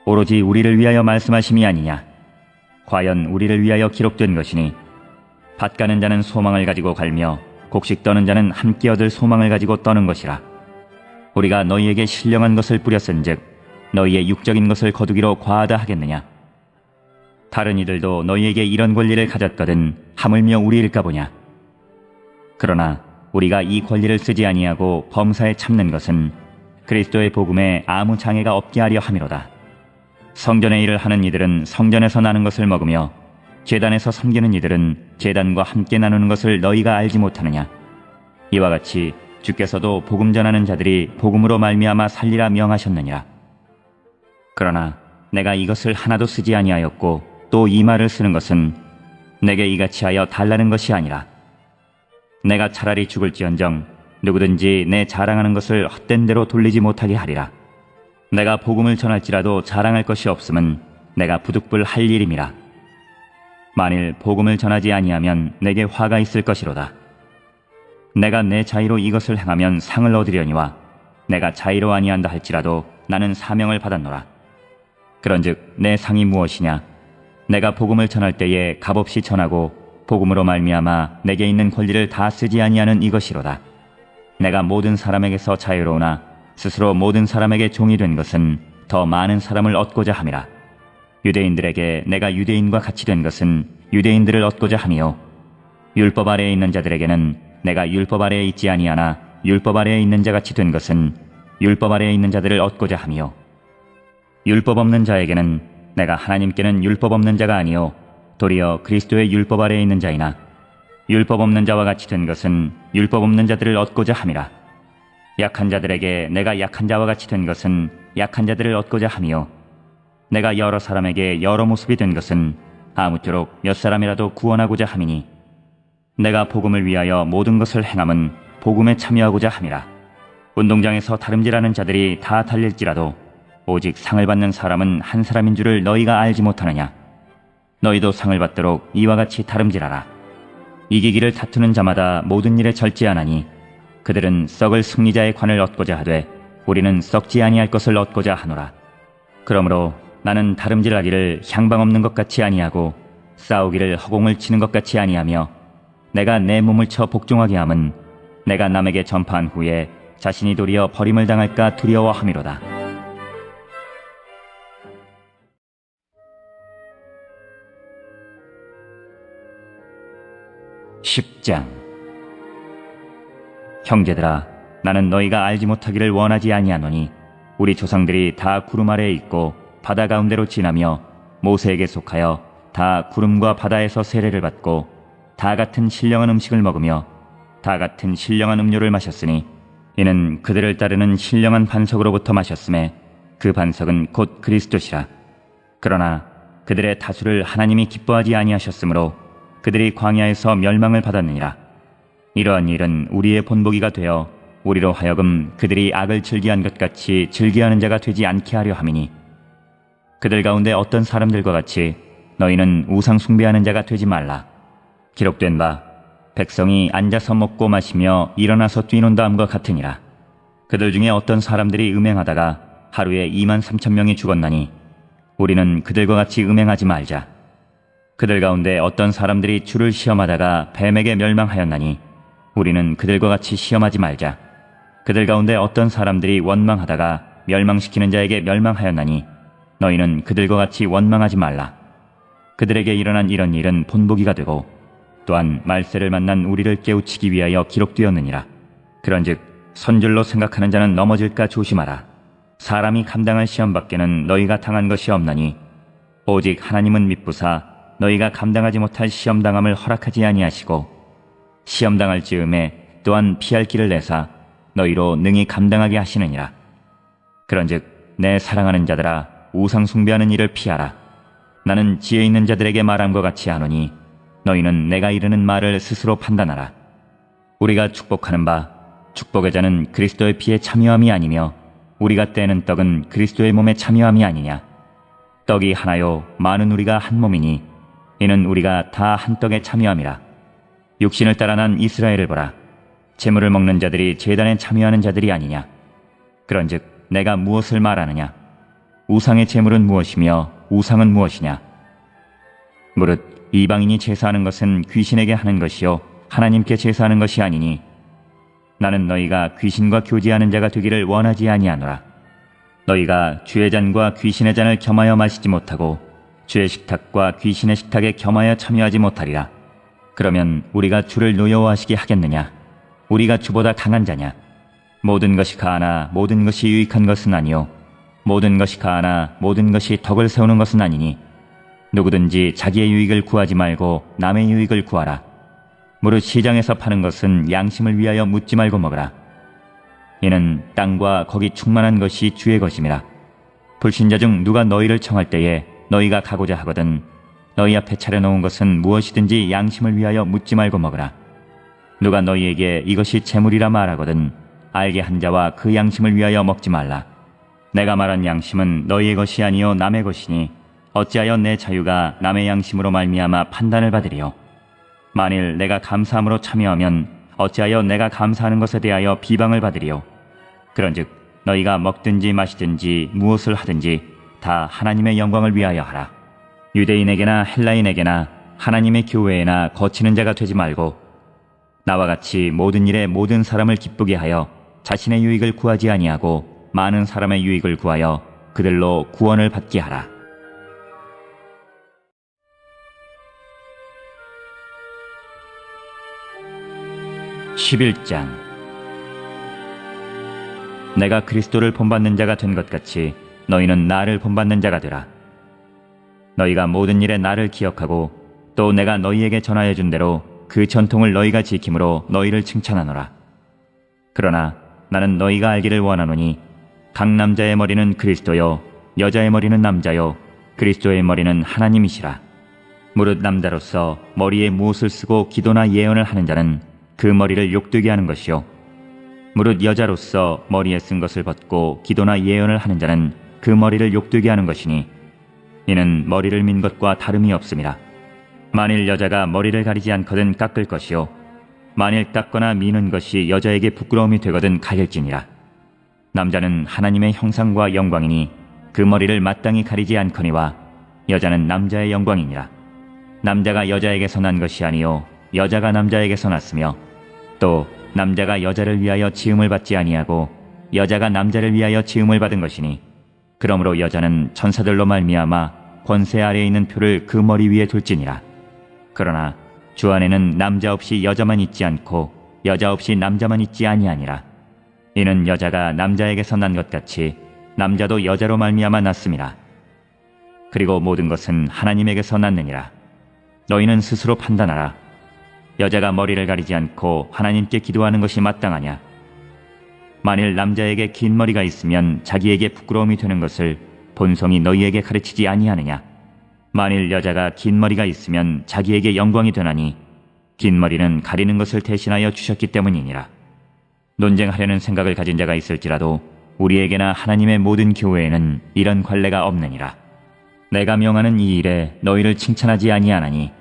오로지 우리를 위하여 말씀하심이 아니냐. 과연 우리를 위하여 기록된 것이니 밭 가는 자는 소망을 가지고 갈며 곡식 떠는 자는 함께 얻을 소망을 가지고 떠는 것이라. 우리가 너희에게 신령한 것을 뿌렸은즉 너희의 육적인 것을 거두기로 과하다 하겠느냐. 다른 이들도 너희에게 이런 권리를 가졌거든 하물며 우리일까 보냐. 그러나 우리가 이 권리를 쓰지 아니하고 범사에 참는 것은 그리스도의 복음에 아무 장애가 없게 하려 함이로다. 성전의 일을 하는 이들은 성전에서 나는 것을 먹으며 제단에서 섬기는 이들은 제단과 함께 나누는 것을 너희가 알지 못하느냐. 이와 같이 주께서도 복음 전하는 자들이 복음으로 말미암아 살리라 명하셨느니라. 그러나 내가 이것을 하나도 쓰지 아니하였고 또 이 말을 쓰는 것은 내게 이같이 하여 달라는 것이 아니라 내가 차라리 죽을지언정 누구든지 내 자랑하는 것을 헛된 대로 돌리지 못하게 하리라. 내가 복음을 전할지라도 자랑할 것이 없음은 내가 부득불 할 일임이라. 만일 복음을 전하지 아니하면 내게 화가 있을 것이로다. 내가 내 자의로 이것을 행하면 상을 얻으려니와 내가 자의로 아니한다 할지라도 나는 사명을 받았노라. 그런즉 내 상이 무엇이냐. 내가 복음을 전할 때에 값없이 전하고 복음으로 말미암아 내게 있는 권리를 다 쓰지 아니하는 이것이로다. 내가 모든 사람에게서 자유로우나 스스로 모든 사람에게 종이 된 것은 더 많은 사람을 얻고자 함이라. 유대인들에게 내가 유대인과 같이 된 것은 유대인들을 얻고자 함이요 율법 아래에 있는 자들에게는 내가 율법 아래에 있지 아니하나 율법 아래에 있는 자같이 된 것은 율법 아래에 있는 자들을 얻고자 함이요 율법 없는 자에게는 내가 하나님께는 율법 없는 자가 아니요 도리어 그리스도의 율법 아래에 있는 자이나 율법 없는 자와 같이 된 것은 율법 없는 자들을 얻고자 함이라. 약한 자들에게 내가 약한 자와 같이 된 것은 약한 자들을 얻고자 함이요 내가 여러 사람에게 여러 모습이 된 것은 아무쪼록 몇 사람이라도 구원하고자 함이니 내가 복음을 위하여 모든 것을 행함은 복음에 참여하고자 함이라. 운동장에서 다름질하는 자들이 다 달릴지라도 오직 상을 받는 사람은 한 사람인 줄을 너희가 알지 못하느냐. 너희도 상을 받도록 이와 같이 다름질하라. 이기기를 다투는 자마다 모든 일에 절제하나니 그들은 썩을 승리자의 관을 얻고자 하되 우리는 썩지 아니할 것을 얻고자 하노라. 그러므로 나는 다름질하기를 향방 없는 것 같이 아니하고 싸우기를 허공을 치는 것 같이 아니하며 내가 내 몸을 쳐 복종하게 함은 내가 남에게 전파한 후에 자신이 도리어 버림을 당할까 두려워함이로다. 10장. 형제들아, 나는 너희가 알지 못하기를 원하지 아니하노니 우리 조상들이 다 구름 아래에 있고 바다 가운데로 지나며 모세에게 속하여 다 구름과 바다에서 세례를 받고 다 같은 신령한 음식을 먹으며 다 같은 신령한 음료를 마셨으니 이는 그들을 따르는 신령한 반석으로부터 마셨음에 그 반석은 곧 그리스도시라. 그러나 그들의 다수를 하나님이 기뻐하지 아니하셨으므로 그들이 광야에서 멸망을 받았느니라. 이러한 일은 우리의 본보기가 되어 우리로 하여금 그들이 악을 즐기한 것 같이 즐기하는 자가 되지 않게 하려 함이니, 그들 가운데 어떤 사람들과 같이 너희는 우상 숭배하는 자가 되지 말라. 기록된 바 백성이 앉아서 먹고 마시며 일어나서 뛰논다함과 같으니라. 그들 중에 어떤 사람들이 음행하다가 하루에 23,000명이 죽었나니 우리는 그들과 같이 음행하지 말자. 그들 가운데 어떤 사람들이 주를 시험하다가 뱀에게 멸망하였나니 우리는 그들과 같이 시험하지 말자. 그들 가운데 어떤 사람들이 원망하다가 멸망시키는 자에게 멸망하였나니 너희는 그들과 같이 원망하지 말라. 그들에게 일어난 이런 일은 본보기가 되고 또한 말세를 만난 우리를 깨우치기 위하여 기록되었느니라. 그런즉 선줄로 생각하는 자는 넘어질까 조심하라. 사람이 감당할 시험 밖에는 너희가 당한 것이 없나니 오직 하나님은 미쁘사 너희가 감당하지 못할 시험당함을 허락하지 아니하시고 시험당할 즈음에 또한 피할 길을 내사 너희로 능히 감당하게 하시느니라. 그런즉 내 사랑하는 자들아, 우상 숭배하는 일을 피하라. 나는 지혜 있는 자들에게 말함과 같이 하노니 너희는 내가 이르는 말을 스스로 판단하라. 우리가 축복하는 바 축복의 자는 그리스도의 피에 참여함이 아니며 우리가 떼는 떡은 그리스도의 몸에 참여함이 아니냐. 떡이 하나요 많은 우리가 한 몸이니 이는 우리가 다 한 떡에 참여함이라. 육신을 따라 난 이스라엘을 보라. 제물을 먹는 자들이 제단에 참여하는 자들이 아니냐. 그런즉 내가 무엇을 말하느냐. 우상의 제물은 무엇이며 우상은 무엇이냐. 무릇 이방인이 제사하는 것은 귀신에게 하는 것이요 하나님께 제사하는 것이 아니니 나는 너희가 귀신과 교제하는 자가 되기를 원하지 아니하노라. 너희가 주의 잔과 귀신의 잔을 겸하여 마시지 못하고 주의 식탁과 귀신의 식탁에 겸하여 참여하지 못하리라. 그러면 우리가 주를 노여워하시게 하겠느냐. 우리가 주보다 강한 자냐. 모든 것이 가하나 모든 것이 유익한 것은 아니요 모든 것이 가하나 모든 것이 덕을 세우는 것은 아니니 누구든지 자기의 유익을 구하지 말고 남의 유익을 구하라. 무릇 시장에서 파는 것은 양심을 위하여 묻지 말고 먹으라. 이는 땅과 거기 충만한 것이 주의 것임이라. 불신자 중 누가 너희를 청할 때에 너희가 가고자 하거든 너희 앞에 차려놓은 것은 무엇이든지 양심을 위하여 묻지 말고 먹으라. 누가 너희에게 이것이 재물이라 말하거든 알게 한 자와 그 양심을 위하여 먹지 말라. 내가 말한 양심은 너희의 것이 아니요 남의 것이니 어찌하여 내 자유가 남의 양심으로 말미암아 판단을 받으리요. 만일 내가 감사함으로 참여하면 어찌하여 내가 감사하는 것에 대하여 비방을 받으리요. 그런즉 너희가 먹든지 마시든지 무엇을 하든지 다 하나님의 영광을 위하여 하라. 유대인에게나 헬라인에게나 하나님의 교회에나 거치는 자가 되지 말고 나와 같이 모든 일에 모든 사람을 기쁘게 하여 자신의 유익을 구하지 아니하고 많은 사람의 유익을 구하여 그들로 구원을 받게 하라. (11장) 내가 그리스도를 본받는 자가 된 것 같이 너희는 나를 본받는 자가 되라. 너희가 모든 일에 나를 기억하고 또 내가 너희에게 전하여 준 대로 그 전통을 너희가 지킴으로 너희를 칭찬하노라. 그러나 나는 너희가 알기를 원하노니 각 남자의 머리는 그리스도요 여자의 머리는 남자요 그리스도의 머리는 하나님이시라. 무릇 남자로서 머리에 무엇을 쓰고 기도나 예언을 하는 자는 그 머리를 욕되게 하는 것이요 무릇 여자로서 머리에 쓴 것을 벗고 기도나 예언을 하는 자는 그 머리를 욕되게 하는 것이니 이는 머리를 민 것과 다름이 없음이라. 만일 여자가 머리를 가리지 않거든 깎을 것이요 만일 깎거나 미는 것이 여자에게 부끄러움이 되거든 가릴지니라. 남자는 하나님의 형상과 영광이니 그 머리를 마땅히 가리지 않거니와 여자는 남자의 영광이니라. 남자가 여자에게서 난 것이 아니요 여자가 남자에게서 났으며 또 남자가 여자를 위하여 지음을 받지 아니하고 여자가 남자를 위하여 지음을 받은 것이니 그러므로 여자는 천사들로 말미암아 권세 아래에 있는 표를 그 머리 위에 둘지니라. 그러나 주 안에는 남자 없이 여자만 있지 않고 여자 없이 남자만 있지 아니하니라. 이는 여자가 남자에게서 난 것 같이 남자도 여자로 말미암아 났음이라. 그리고 모든 것은 하나님에게서 났느니라. 너희는 스스로 판단하라. 여자가 머리를 가리지 않고 하나님께 기도하는 것이 마땅하냐? 만일 남자에게 긴 머리가 있으면 자기에게 부끄러움이 되는 것을 본성이 너희에게 가르치지 아니하느냐? 만일 여자가 긴 머리가 있으면 자기에게 영광이 되나니 긴 머리는 가리는 것을 대신하여 주셨기 때문이니라. 논쟁하려는 생각을 가진 자가 있을지라도 우리에게나 하나님의 모든 교회에는 이런 관례가 없느니라. 내가 명하는 이 일에 너희를 칭찬하지 아니하나니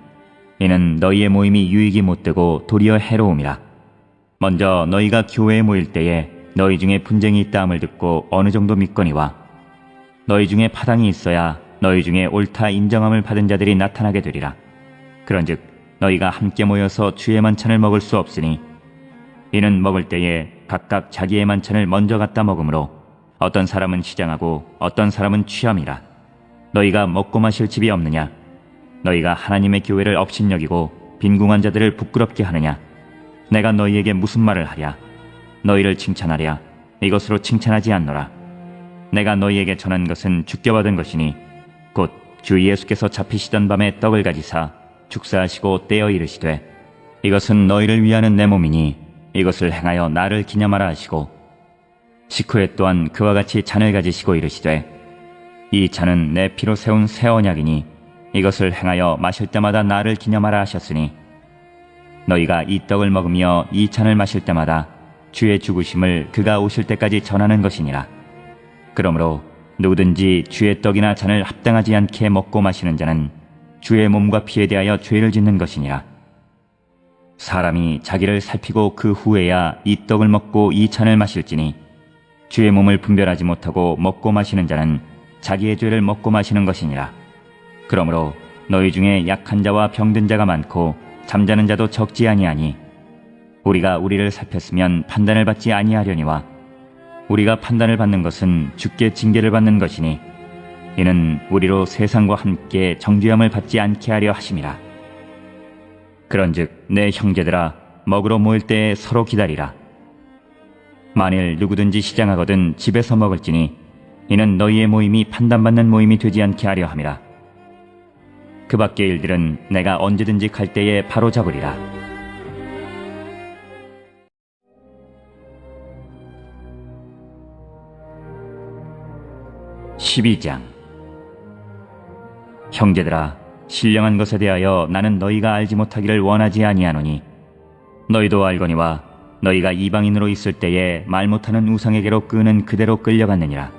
이는 너희의 모임이 유익이 못되고 도리어 해로움이라. 먼저 너희가 교회에 모일 때에 너희 중에 분쟁이 있다함을 듣고 어느 정도 믿거니와 너희 중에 파당이 있어야 너희 중에 옳다 인정함을 받은 자들이 나타나게 되리라. 그런즉 너희가 함께 모여서 주의 만찬을 먹을 수 없으니 이는 먹을 때에 각각 자기의 만찬을 먼저 갖다 먹으므로 어떤 사람은 시장하고 어떤 사람은 취함이라. 너희가 먹고 마실 집이 없느냐? 너희가 하나님의 교회를 업신여기고 빈궁한 자들을 부끄럽게 하느냐? 내가 너희에게 무슨 말을 하랴? 너희를 칭찬하랴? 이것으로 칭찬하지 않노라. 내가 너희에게 전한 것은 주께 받은 것이니 곧 주 예수께서 잡히시던 밤에 떡을 가지사 축사하시고 떼어 이르시되 이것은 너희를 위하는 내 몸이니 이것을 행하여 나를 기념하라 하시고 식후에 또한 그와 같이 잔을 가지시고 이르시되 이 잔은 내 피로 세운 새 언약이니 이것을 행하여 마실 때마다 나를 기념하라 하셨으니 너희가 이 떡을 먹으며 이 잔을 마실 때마다 주의 죽으심을 그가 오실 때까지 전하는 것이니라. 그러므로 누구든지 주의 떡이나 잔을 합당하지 않게 먹고 마시는 자는 주의 몸과 피에 대하여 죄를 짓는 것이니라. 사람이 자기를 살피고 그 후에야 이 떡을 먹고 이 잔을 마실지니 주의 몸을 분별하지 못하고 먹고 마시는 자는 자기의 죄를 먹고 마시는 것이니라. 그러므로 너희 중에 약한 자와 병든 자가 많고 잠자는 자도 적지 아니하니 우리가 우리를 살폈으면 판단을 받지 아니하려니와 우리가 판단을 받는 것은 주께 징계를 받는 것이니 이는 우리로 세상과 함께 정죄함을 받지 않게 하려 하심이라. 그런즉 내 형제들아 먹으러 모일 때에 서로 기다리라. 만일 누구든지 시장하거든 집에서 먹을지니 이는 너희의 모임이 판단받는 모임이 되지 않게 하려 함이라. 그 밖의 일들은 내가 언제든지 갈 때에 바로 잡으리라. 12장. 형제들아, 신령한 것에 대하여 나는 너희가 알지 못하기를 원하지 아니하노니 너희도 알거니와 너희가 이방인으로 있을 때에 말 못하는 우상에게로 끄는 그대로 끌려갔느니라.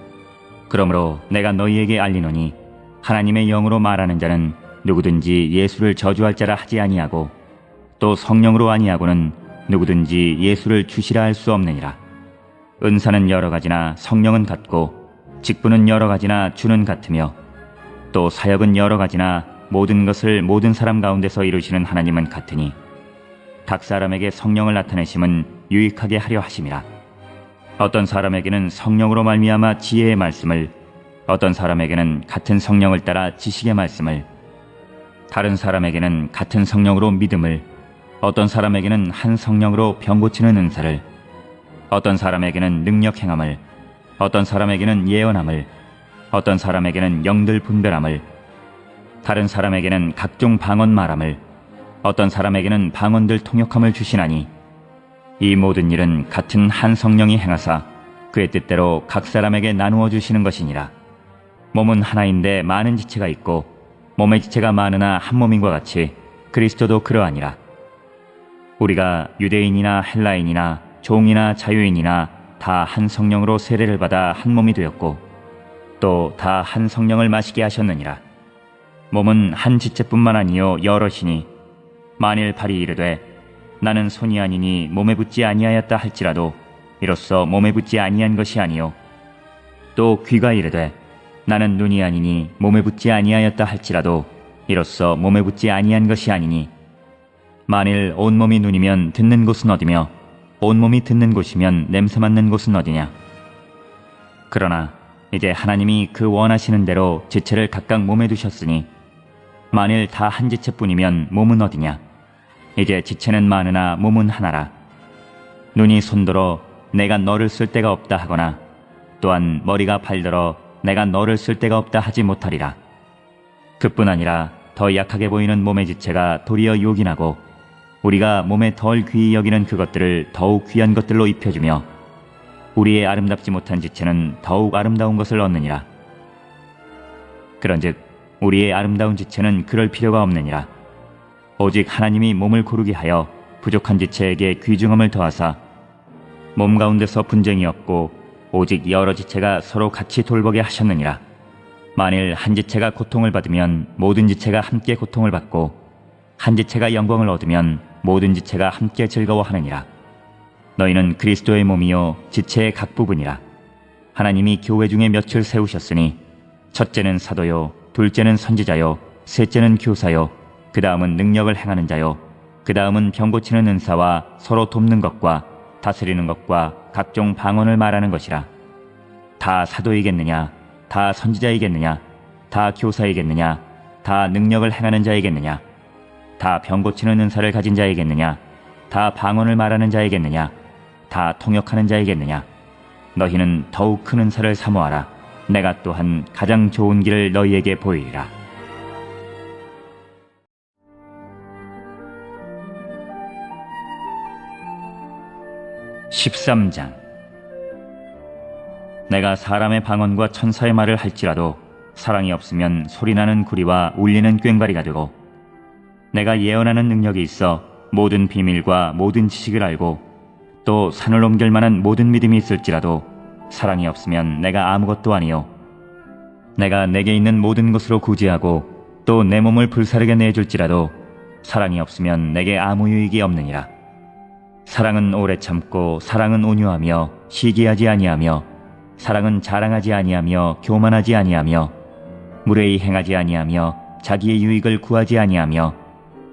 그러므로 내가 너희에게 알리노니 하나님의 영으로 말하는 자는 누구든지 예수를 저주할 자라 하지 아니하고 또 성령으로 아니하고는 누구든지 예수를 주시라 할 수 없느니라. 은사는 여러 가지나 성령은 같고 직분은 여러 가지나 주는 같으며 또 사역은 여러 가지나 모든 것을 모든 사람 가운데서 이루시는 하나님은 같으니 각 사람에게 성령을 나타내심은 유익하게 하려 하심이라. 어떤 사람에게는 성령으로 말미암아 지혜의 말씀을, 어떤 사람에게는 같은 성령을 따라 지식의 말씀을, 다른 사람에게는 같은 성령으로 믿음을, 어떤 사람에게는 한 성령으로 병 고치는 은사를, 어떤 사람에게는 능력 행함을, 어떤 사람에게는 예언함을, 어떤 사람에게는 영들 분별함을, 다른 사람에게는 각종 방언 말함을, 어떤 사람에게는 방언들 통역함을 주시나니 이 모든 일은 같은 한 성령이 행하사 그의 뜻대로 각 사람에게 나누어 주시는 것이니라. 몸은 하나인데 많은 지체가 있고 몸의 지체가 많으나 한 몸인과 같이 그리스도도 그러하니라. 우리가 유대인이나 헬라인이나 종이나 자유인이나 다 한 성령으로 세례를 받아 한 몸이 되었고 또 다 한 성령을 마시게 하셨느니라. 몸은 한 지체뿐만 아니요 여럿이니 만일 발이 이르되 나는 손이 아니니 몸에 붙지 아니하였다 할지라도 이로써 몸에 붙지 아니한 것이 아니요 또 귀가 이르되 나는 눈이 아니니 몸에 붙지 아니하였다 할지라도 이로써 몸에 붙지 아니한 것이 아니니 만일 온몸이 눈이면 듣는 곳은 어디며 온몸이 듣는 곳이면 냄새 맡는 곳은 어디냐. 그러나 이제 하나님이 그 원하시는 대로 지체를 각각 몸에 두셨으니 만일 다 한 지체뿐이면 몸은 어디냐. 이제 지체는 많으나 몸은 하나라. 눈이 손들어 내가 너를 쓸 데가 없다 하거나 또한 머리가 발들어 내가 너를 쓸 데가 없다 하지 못하리라. 그뿐 아니라 더 약하게 보이는 몸의 지체가 도리어 요긴하고 우리가 몸에 덜 귀히 여기는 그것들을 더욱 귀한 것들로 입혀주며 우리의 아름답지 못한 지체는 더욱 아름다운 것을 얻느니라. 그런즉 우리의 아름다운 지체는 그럴 필요가 없느니라. 오직 하나님이 몸을 고르게 하여 부족한 지체에게 귀중함을 더하사 몸 가운데서 분쟁이 없고 오직 여러 지체가 서로 같이 돌보게 하셨느니라. 만일 한 지체가 고통을 받으면 모든 지체가 함께 고통을 받고 한 지체가 영광을 얻으면 모든 지체가 함께 즐거워하느니라. 너희는 그리스도의 몸이요 지체의 각 부분이라. 하나님이 교회 중에 몇을 세우셨으니 첫째는 사도요, 둘째는 선지자요, 셋째는 교사요, 그 다음은 능력을 행하는 자요, 그 다음은 병 고치는 은사와 서로 돕는 것과 다스리는 것과 각종 방언을 말하는 것이라. 다 사도이겠느냐? 다 선지자이겠느냐? 다 교사이겠느냐? 다 능력을 행하는 자이겠느냐? 다 병 고치는 은사를 가진 자이겠느냐? 다 방언을 말하는 자이겠느냐? 다 통역하는 자이겠느냐? 너희는 더욱 큰 은사를 사모하라. 내가 또한 가장 좋은 길을 너희에게 보이리라. (13장) 내가 사람의 방언과 천사의 말을 할지라도 사랑이 없으면 소리나는 구리와 울리는 꽹과리가 되고, 내가 예언하는 능력이 있어 모든 비밀과 모든 지식을 알고 또 산을 옮길 만한 모든 믿음이 있을지라도 사랑이 없으면 내가 아무것도 아니요, 내가 내게 있는 모든 것으로 구제하고 또 내 몸을 불사르게 내줄지라도 사랑이 없으면 내게 아무 유익이 없느니라. 사랑은 오래 참고 사랑은 온유하며 시기하지 아니하며 사랑은 자랑하지 아니하며 교만하지 아니하며 무례히 행하지 아니하며 자기의 유익을 구하지 아니하며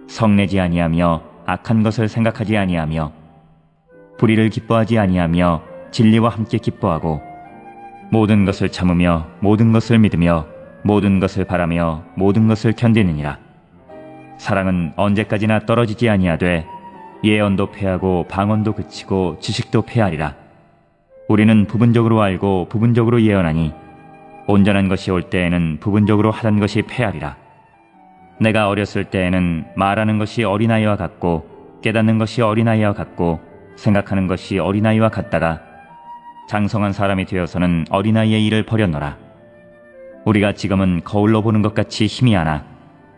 성내지 아니하며 악한 것을 생각하지 아니하며 불의를 기뻐하지 아니하며 진리와 함께 기뻐하고 모든 것을 참으며 모든 것을 믿으며 모든 것을 바라며 모든 것을 견디느니라. 사랑은 언제까지나 떨어지지 아니하되 예언도 패하고 방언도 그치고 지식도 패하리라. 우리는 부분적으로 알고 부분적으로 예언하니 온전한 것이 올 때에는 부분적으로 하던 것이 패하리라. 내가 어렸을 때에는 말하는 것이 어린아이와 같고 깨닫는 것이 어린아이와 같고 생각하는 것이 어린아이와 같다가 장성한 사람이 되어서는 어린아이의 일을 버렸노라. 우리가 지금은 거울로 보는 것 같이 힘이 하나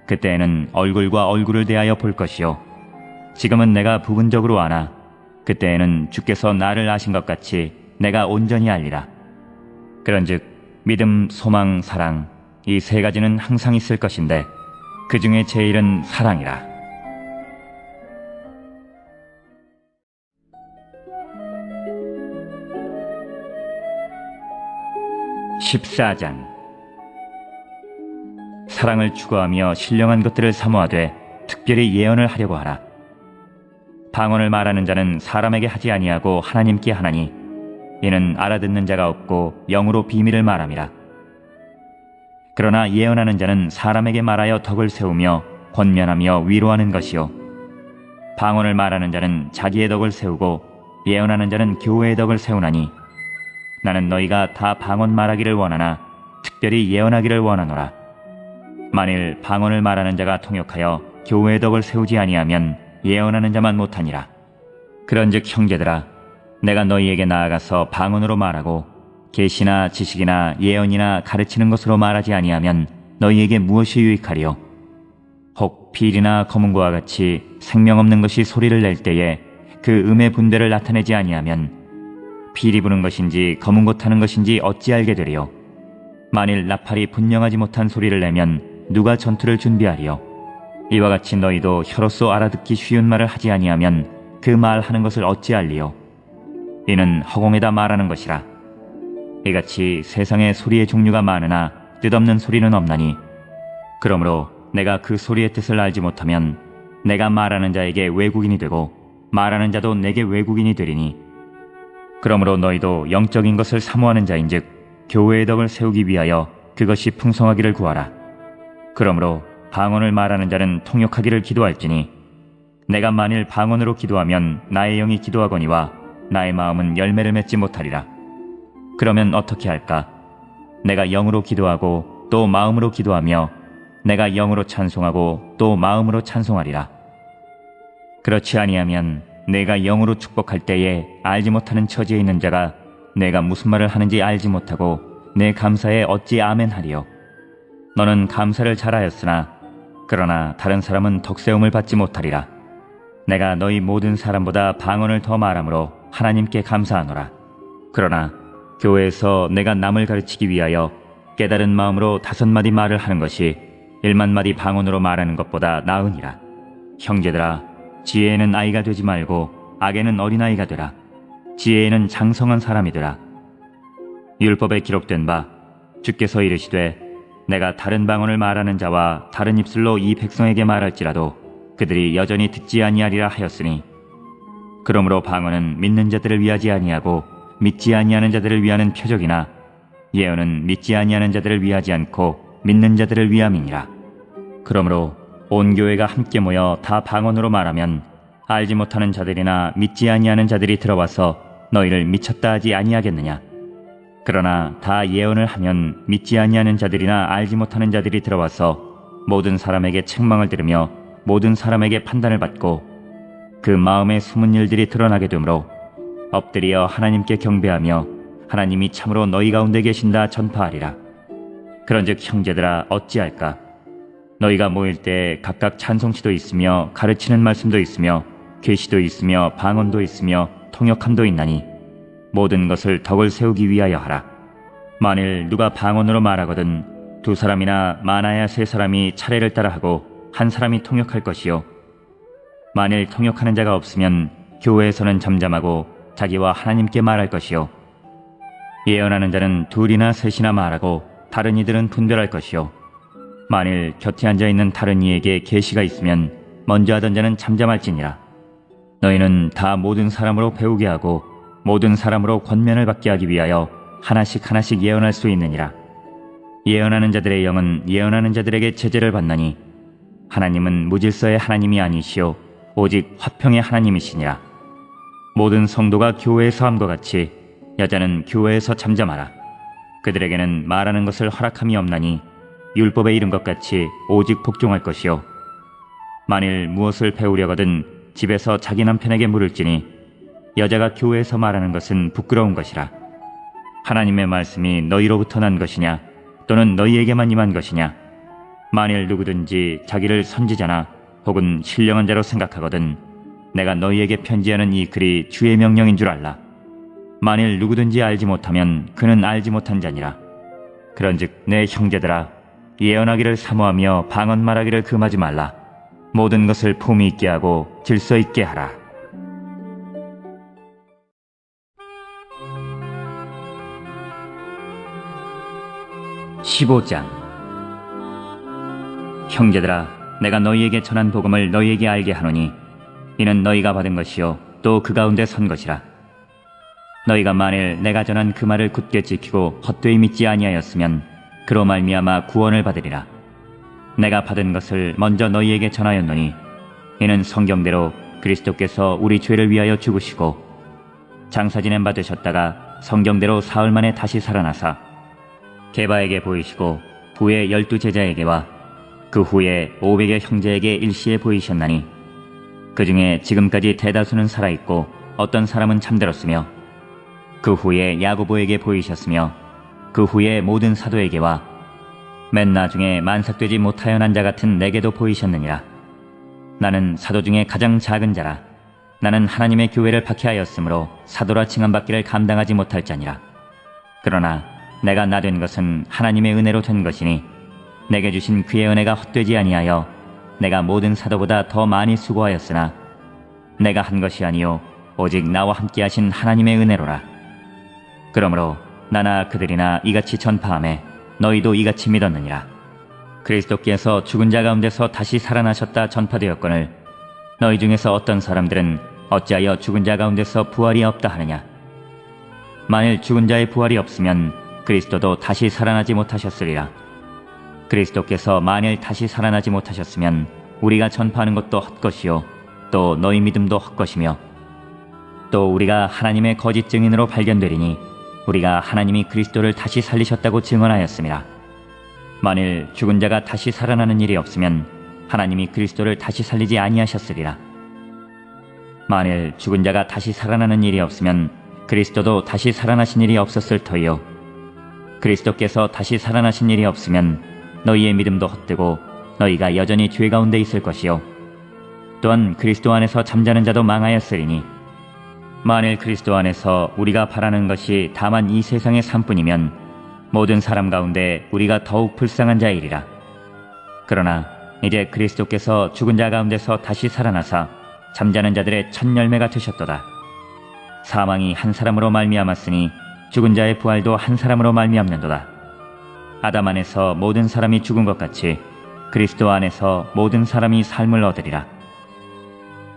그때에는 얼굴과 얼굴을 대하여 볼 것이요, 지금은 내가 부분적으로 아나 그때에는 주께서 나를 아신 것 같이 내가 온전히 알리라. 그런즉 믿음, 소망, 사랑 이 세 가지는 항상 있을 것인데 그 중에 제일은 사랑이라. (14장) 사랑을 추구하며 신령한 것들을 사모하되 특별히 예언을 하려고 하라. 방언을 말하는 자는 사람에게 하지 아니하고 하나님께 하나니 이는 알아듣는 자가 없고 영으로 비밀을 말함이라. 그러나 예언하는 자는 사람에게 말하여 덕을 세우며 권면하며 위로하는 것이요, 방언을 말하는 자는 자기의 덕을 세우고 예언하는 자는 교회의 덕을 세우나니 나는 너희가 다 방언 말하기를 원하나 특별히 예언하기를 원하노라. 만일 방언을 말하는 자가 통역하여 교회의 덕을 세우지 아니하면 예언하는 자만 못하니라. 그런즉 형제들아, 내가 너희에게 나아가서 방언으로 말하고 계시나 지식이나 예언이나 가르치는 것으로 말하지 아니하면 너희에게 무엇이 유익하리요? 혹 빌이나 검은고와 같이 생명 없는 것이 소리를 낼 때에 그 음의 분별을 나타내지 아니하면 빌이 부는 것인지 검은고 타는 것인지 어찌 알게 되리요? 만일 나팔이 분명하지 못한 소리를 내면 누가 전투를 준비하리요? 이와 같이 너희도 혀로서 알아듣기 쉬운 말을 하지 아니하면 그 말하는 것을 어찌 알리요? 이는 허공에다 말하는 것이라. 이같이 세상에 소리의 종류가 많으나 뜻없는 소리는 없나니, 그러므로 내가 그 소리의 뜻을 알지 못하면 내가 말하는 자에게 외국인이 되고 말하는 자도 내게 외국인이 되리니, 그러므로 너희도 영적인 것을 사모하는 자인즉 교회의 덕을 세우기 위하여 그것이 풍성하기를 구하라. 그러므로 방언을 말하는 자는 통역하기를 기도할지니, 내가 만일 방언으로 기도하면 나의 영이 기도하거니와 나의 마음은 열매를 맺지 못하리라. 그러면 어떻게 할까? 내가 영으로 기도하고 또 마음으로 기도하며 내가 영으로 찬송하고 또 마음으로 찬송하리라. 그렇지 아니하면 내가 영으로 축복할 때에 알지 못하는 처지에 있는 자가 내가 무슨 말을 하는지 알지 못하고 내 감사에 어찌 아멘하리요? 너는 감사를 잘하였으나 그러나 다른 사람은 덕세움을 받지 못하리라. 내가 너희 모든 사람보다 방언을 더 말함으로 하나님께 감사하노라. 그러나 교회에서 내가 남을 가르치기 위하여 깨달은 마음으로 5마디 말을 하는 것이 1만마디 방언으로 말하는 것보다 나으니라. 형제들아, 지혜에는 아이가 되지 말고 악에는 어린아이가 되라. 지혜에는 장성한 사람이 되라. 율법에 기록된 바 주께서 이르시되 내가 다른 방언을 말하는 자와 다른 입술로 이 백성에게 말할지라도 그들이 여전히 듣지 아니하리라 하였으니, 그러므로 방언은 믿는 자들을 위하지 아니하고 믿지 아니하는 자들을 위하는 표적이나 예언은 믿지 아니하는 자들을 위하지 않고 믿는 자들을 위함이니라. 그러므로 온 교회가 함께 모여 다 방언으로 말하면 알지 못하는 자들이나 믿지 아니하는 자들이 들어와서 너희를 미쳤다 하지 아니하겠느냐. 그러나 다 예언을 하면 믿지 아니하는 자들이나 알지 못하는 자들이 들어와서 모든 사람에게 책망을 들으며 모든 사람에게 판단을 받고 그 마음에 숨은 일들이 드러나게 되므로 엎드려 하나님께 경배하며 하나님이 참으로 너희 가운데 계신다 전파하리라. 그런즉 형제들아, 어찌할까? 너희가 모일 때 각각 찬송시도 있으며 가르치는 말씀도 있으며 계시도 있으며 방언도 있으며 통역함도 있나니 모든 것을 덕을 세우기 위하여 하라. 만일 누가 방언으로 말하거든 2사람이나 많아야 3사람이 차례를 따라하고 1사람이 통역할 것이요, 만일 통역하는 자가 없으면 교회에서는 잠잠하고 자기와 하나님께 말할 것이요, 예언하는 자는 2이나 3이나 말하고 다른 이들은 분별할 것이요, 만일 곁에 앉아있는 다른 이에게 계시가 있으면 먼저 하던 자는 잠잠할지니라. 너희는 다 모든 사람으로 배우게 하고 모든 사람으로 권면을 받게 하기 위하여 하나씩 하나씩 예언할 수 있느니라. 예언하는 자들의 영은 예언하는 자들에게 제재를 받나니 하나님은 무질서의 하나님이 아니시오 오직 화평의 하나님이시니라. 모든 성도가 교회에서 함과 같이 여자는 교회에서 잠잠하라. 그들에게는 말하는 것을 허락함이 없나니 율법에 이른 것 같이 오직 복종할 것이요, 만일 무엇을 배우려거든 집에서 자기 남편에게 물을지니 여자가 교회에서 말하는 것은 부끄러운 것이라. 하나님의 말씀이 너희로부터 난 것이냐 또는 너희에게만 임한 것이냐. 만일 누구든지 자기를 선지자나 혹은 신령한 자로 생각하거든 내가 너희에게 편지하는 이 글이 주의 명령인 줄 알라. 만일 누구든지 알지 못하면 그는 알지 못한 자니라. 그런즉 내 형제들아, 예언하기를 사모하며 방언 말하기를 금하지 말라. 모든 것을 품위 있게 하고 질서 있게 하라. (15장) 형제들아, 내가 너희에게 전한 복음을 너희에게 알게 하노니 이는 너희가 받은 것이요 또 그 가운데 선 것이라. 너희가 만일 내가 전한 그 말을 굳게 지키고 헛되이 믿지 아니하였으면 그로 말미암아 구원을 받으리라. 내가 받은 것을 먼저 너희에게 전하였노니 이는 성경대로 그리스도께서 우리 죄를 위하여 죽으시고 장사 지냄 받으셨다가 성경대로 사흘 만에 다시 살아나사 게바에게 보이시고 후에 12제자에게와 그 후에 500의 형제에게 일시에 보이셨나니 그 중에 지금까지 대다수는 살아있고 어떤 사람은 잠들었으며 그 후에 야고보에게 보이셨으며 그 후에 모든 사도에게와 맨 나중에 만삭되지 못하여 난 자 같은 내게도 보이셨느니라. 나는 사도 중에 가장 작은 자라. 나는 하나님의 교회를 박해하였으므로 사도라 칭함받기를 감당하지 못할 자니라. 그러나 내가 나 된 것은 하나님의 은혜로 된 것이니 내게 주신 그의 은혜가 헛되지 아니하여 내가 모든 사도보다 더 많이 수고하였으나 내가 한 것이 아니요 오직 나와 함께 하신 하나님의 은혜로라. 그러므로 나나 그들이나 이같이 전파하매 너희도 이같이 믿었느니라. 그리스도께서 죽은 자 가운데서 다시 살아나셨다 전파되었거늘 너희 중에서 어떤 사람들은 어찌하여 죽은 자 가운데서 부활이 없다 하느냐. 만일 죽은 자의 부활이 없으면 그리스도도 다시 살아나지 못하셨으리라. 그리스도께서 만일 다시 살아나지 못하셨으면 우리가 전파하는 것도 헛것이요 또 너희 믿음도 헛것이며 또 우리가 하나님의 거짓 증인으로 발견되리니 우리가 하나님이 그리스도를 다시 살리셨다고 증언하였습니다. 만일 죽은 자가 다시 살아나는 일이 없으면 하나님이 그리스도를 다시 살리지 아니하셨으리라. 만일 죽은 자가 다시 살아나는 일이 없으면 그리스도도 다시 살아나신 일이 없었을 터이요 그리스도께서 다시 살아나신 일이 없으면 너희의 믿음도 헛되고 너희가 여전히 죄 가운데 있을 것이요 또한 그리스도 안에서 잠자는 자도 망하였으리니 만일 그리스도 안에서 우리가 바라는 것이 다만 이 세상의 삶뿐이면 모든 사람 가운데 우리가 더욱 불쌍한 자이리라. 그러나 이제 그리스도께서 죽은 자 가운데서 다시 살아나사 잠자는 자들의 첫 열매가 되셨도다. 사망이 한 사람으로 말미암았으니 죽은 자의 부활도 한 사람으로 말미암는도다. 아담 안에서 모든 사람이 죽은 것 같이 그리스도 안에서 모든 사람이 삶을 얻으리라.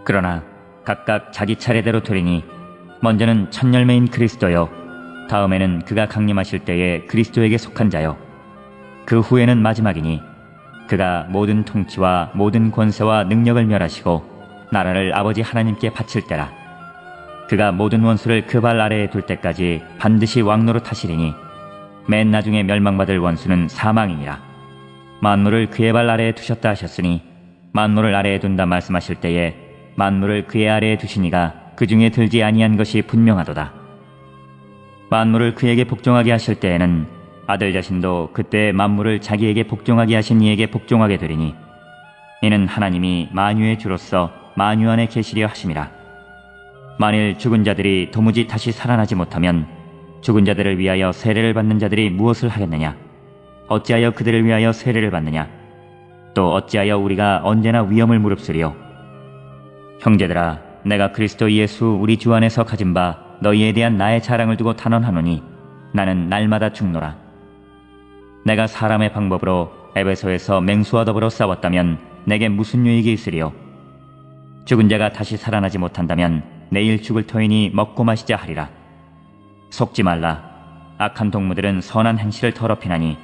그러나 각각 자기 차례대로 되리니 먼저는 첫 열매인 그리스도요 다음에는 그가 강림하실 때에 그리스도에게 속한 자요 그 후에는 마지막이니 그가 모든 통치와 모든 권세와 능력을 멸하시고 나라를 아버지 하나님께 바칠 때라. 그가 모든 원수를 그 발 아래에 둘 때까지 반드시 왕노릇 하시리니 맨 나중에 멸망받을 원수는 사망이니라. 만물을 그의 발 아래에 두셨다 하셨으니 만물을 아래에 둔다 말씀하실 때에 만물을 그의 아래에 두시니가 그 중에 들지 아니한 것이 분명하도다. 만물을 그에게 복종하게 하실 때에는 아들 자신도 그때 만물을 자기에게 복종하게 하신 이에게 복종하게 되리니 이는 하나님이 만유의 주로서 만유 안에 계시려 하심이라. 만일 죽은 자들이 도무지 다시 살아나지 못하면 죽은 자들을 위하여 세례를 받는 자들이 무엇을 하겠느냐? 어찌하여 그들을 위하여 세례를 받느냐? 또 어찌하여 우리가 언제나 위험을 무릅쓰리요? 형제들아, 내가 그리스도 예수 우리 주 안에서 가진 바 너희에 대한 나의 자랑을 두고 단언하노니 나는 날마다 죽노라. 내가 사람의 방법으로 에베소에서 맹수와 더불어 싸웠다면 내게 무슨 유익이 있으리요? 죽은 자가 다시 살아나지 못한다면 내일 죽을 터이니 먹고 마시자 하리라. 속지 말라. 악한 동무들은 선한 행실을 더럽히나니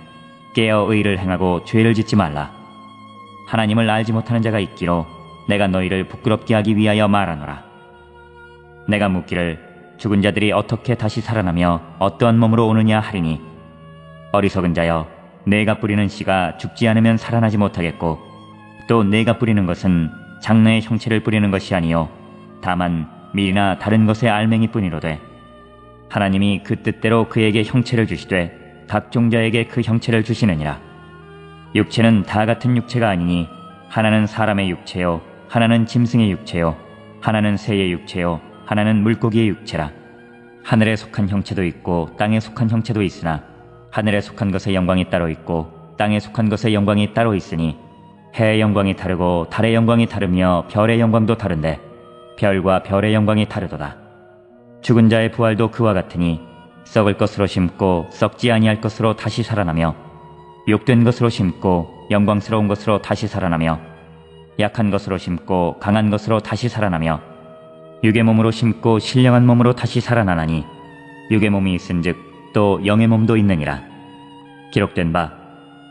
깨어 의를 행하고 죄를 짓지 말라. 하나님을 알지 못하는 자가 있기로 내가 너희를 부끄럽게 하기 위하여 말하노라. 내가 묻기를 죽은 자들이 어떻게 다시 살아나며 어떠한 몸으로 오느냐 하리니 어리석은 자여, 내가 뿌리는 씨가 죽지 않으면 살아나지 못하겠고 또 내가 뿌리는 것은 장래의 형체를 뿌리는 것이 아니요 다만 밀이나 다른 것의 알맹이뿐이로되 하나님이 그 뜻대로 그에게 형체를 주시되 각 종자에게 그 형체를 주시느니라. 육체는 다 같은 육체가 아니니 하나는 사람의 육체요 하나는 짐승의 육체요 하나는 새의 육체요 하나는 물고기의 육체라. 하늘에 속한 형체도 있고 땅에 속한 형체도 있으나 하늘에 속한 것의 영광이 따로 있고 땅에 속한 것의 영광이 따로 있으니 해의 영광이 다르고 달의 영광이 다르며 별의 영광도 다른데 별과 별의 영광이 다르도다. 죽은 자의 부활도 그와 같으니 썩을 것으로 심고 썩지 아니할 것으로 다시 살아나며 욕된 것으로 심고 영광스러운 것으로 다시 살아나며 약한 것으로 심고 강한 것으로 다시 살아나며 육의 몸으로 심고 신령한 몸으로 다시 살아나나니 육의 몸이 있은즉 또 영의 몸도 있느니라. 기록된 바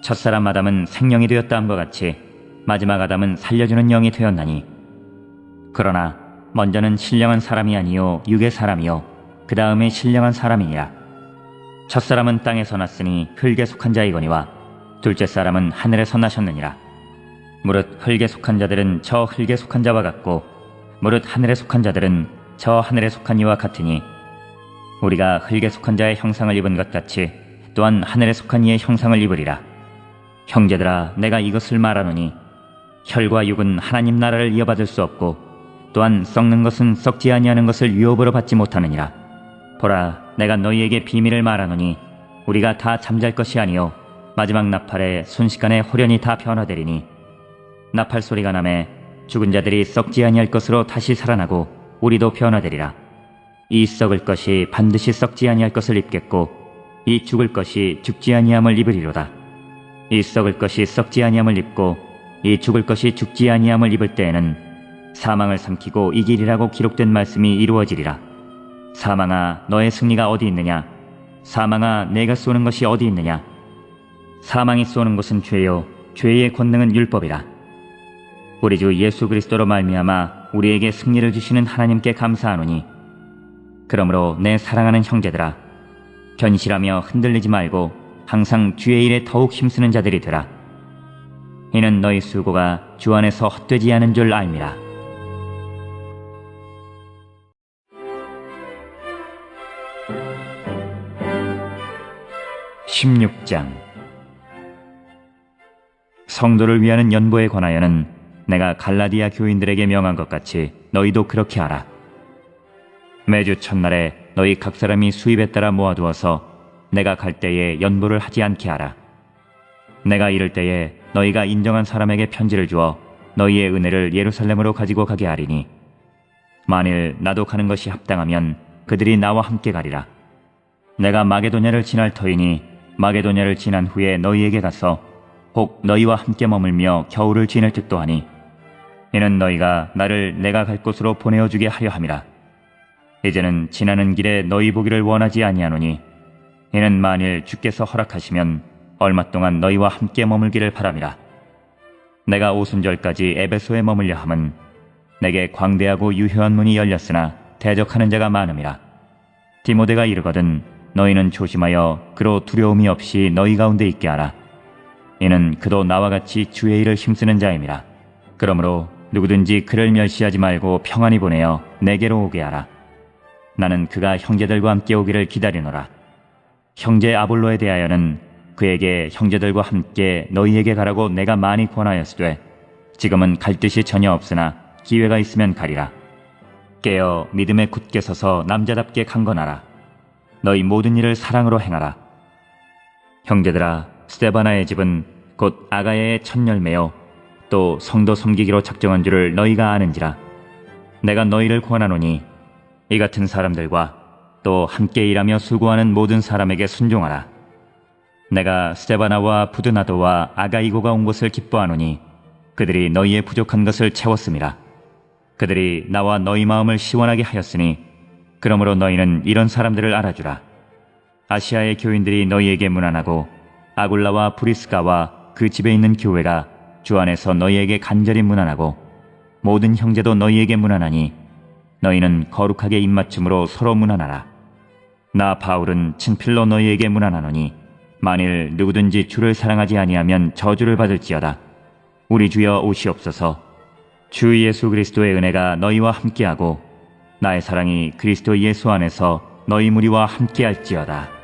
첫사람 아담은 생령이 되었다 함과 같이 마지막 아담은 살려주는 영이 되었나니 그러나 먼저는 신령한 사람이 아니요 육의 사람이요 그 다음에 신령한 사람이니라. 첫사람은 땅에서 났으니 흙에 속한 자이거니와 둘째 사람은 하늘에서 나셨느니라. 무릇 흙에 속한 자들은 저 흙에 속한 자와 같고 무릇 하늘에 속한 자들은 저 하늘에 속한 이와 같으니 우리가 흙에 속한 자의 형상을 입은 것 같이 또한 하늘에 속한 이의 형상을 입으리라. 형제들아, 내가 이것을 말하노니 혈과 육은 하나님 나라를 이어받을 수 없고 또한 썩는 것은 썩지 아니하는 것을 유업으로 받지 못하느니라. 보라, 내가 너희에게 비밀을 말하노니 우리가 다 잠잘 것이 아니요 마지막 나팔에 순식간에 홀연히 다 변화되리니 나팔 소리가 나매 죽은 자들이 썩지 아니할 것으로 다시 살아나고 우리도 변화되리라. 이 썩을 것이 반드시 썩지 아니할 것을 입겠고 이 죽을 것이 죽지 아니함을 입으리로다. 이 썩을 것이 썩지 아니함을 입고 이 죽을 것이 죽지 아니함을 입을 때에는 사망을 삼키고 이기리라고 기록된 말씀이 이루어지리라. 사망아, 너의 승리가 어디 있느냐? 사망아, 내가 쏘는 것이 어디 있느냐? 사망이 쏘는 것은 죄요 죄의 권능은 율법이라. 우리 주 예수 그리스도로 말미암아 우리에게 승리를 주시는 하나님께 감사하노니 그러므로 내 사랑하는 형제들아, 견실하며 흔들리지 말고 항상 주의 일에 더욱 힘쓰는 자들이 되라. 이는 너희 수고가 주 안에서 헛되지 않은 줄 알미라. (16장) 성도를 위하는 연보에 관하여는 내가 갈라디아 교인들에게 명한 것 같이 너희도 그렇게 하라. 매주 첫날에 너희 각 사람이 수입에 따라 모아두어서 내가 갈 때에 연보를 하지 않게 하라. 내가 이를 때에 너희가 인정한 사람에게 편지를 주어 너희의 은혜를 예루살렘으로 가지고 가게 하리니, 만일 나도 가는 것이 합당하면 그들이 나와 함께 가리라. 내가 마게도냐를 지날 터이니 마게도냐를 지난 후에 너희에게 가서 혹 너희와 함께 머물며 겨울을 지낼 듯도 하니, 이는 너희가 나를 내가 갈 곳으로 보내어 주게 하려 함이라. 이제는 지나는 길에 너희 보기를 원하지 아니하노니, 이는 만일 주께서 허락하시면 얼마 동안 너희와 함께 머물기를 바람이라. 내가 오순절까지 에베소에 머물려 함은 내게 광대하고 유효한 문이 열렸으나 대적하는 자가 많음이라. 디모데가 이르거든 너희는 조심하여 그로 두려움이 없이 너희 가운데 있게 하라. 이는 그도 나와 같이 주의 일을 힘쓰는 자임이라. 그러므로 누구든지 그를 멸시하지 말고 평안히 보내어 내게로 오게 하라. 나는 그가 형제들과 함께 오기를 기다리노라. 형제 아볼로에 대하여는 그에게 형제들과 함께 너희에게 가라고 내가 많이 권하였으되 지금은 갈 뜻이 전혀 없으나 기회가 있으면 가리라. 깨어 믿음에 굳게 서서 남자답게 강건하라. 너희 모든 일을 사랑으로 행하라. 형제들아, 스데바나의 집은 곧 아가야의 첫 열매요 또 성도 섬기기로 작정한 줄을 너희가 아는지라. 내가 너희를 권하노니 이 같은 사람들과 또 함께 일하며 수고하는 모든 사람에게 순종하라. 내가 스데바나와 부드나도와 아가이고가 온 것을 기뻐하노니 그들이 너희의 부족한 것을 채웠음이라. 그들이 나와 너희 마음을 시원하게 하였으니 그러므로 너희는 이런 사람들을 알아주라. 아시아의 교인들이 너희에게 문안하고 아굴라와 브리스가와 그 집에 있는 교회가 주 안에서 너희에게 간절히 문안하고 모든 형제도 너희에게 문안하니 너희는 거룩하게 입맞춤으로 서로 문안하라. 나 바울은 친필로 너희에게 문안하노니 만일 누구든지 주를 사랑하지 아니하면 저주를 받을지어다. 우리 주여 오시옵소서. 주 예수 그리스도의 은혜가 너희와 함께하고 나의 사랑이 그리스도 예수 안에서 너희 무리와 함께할지어다.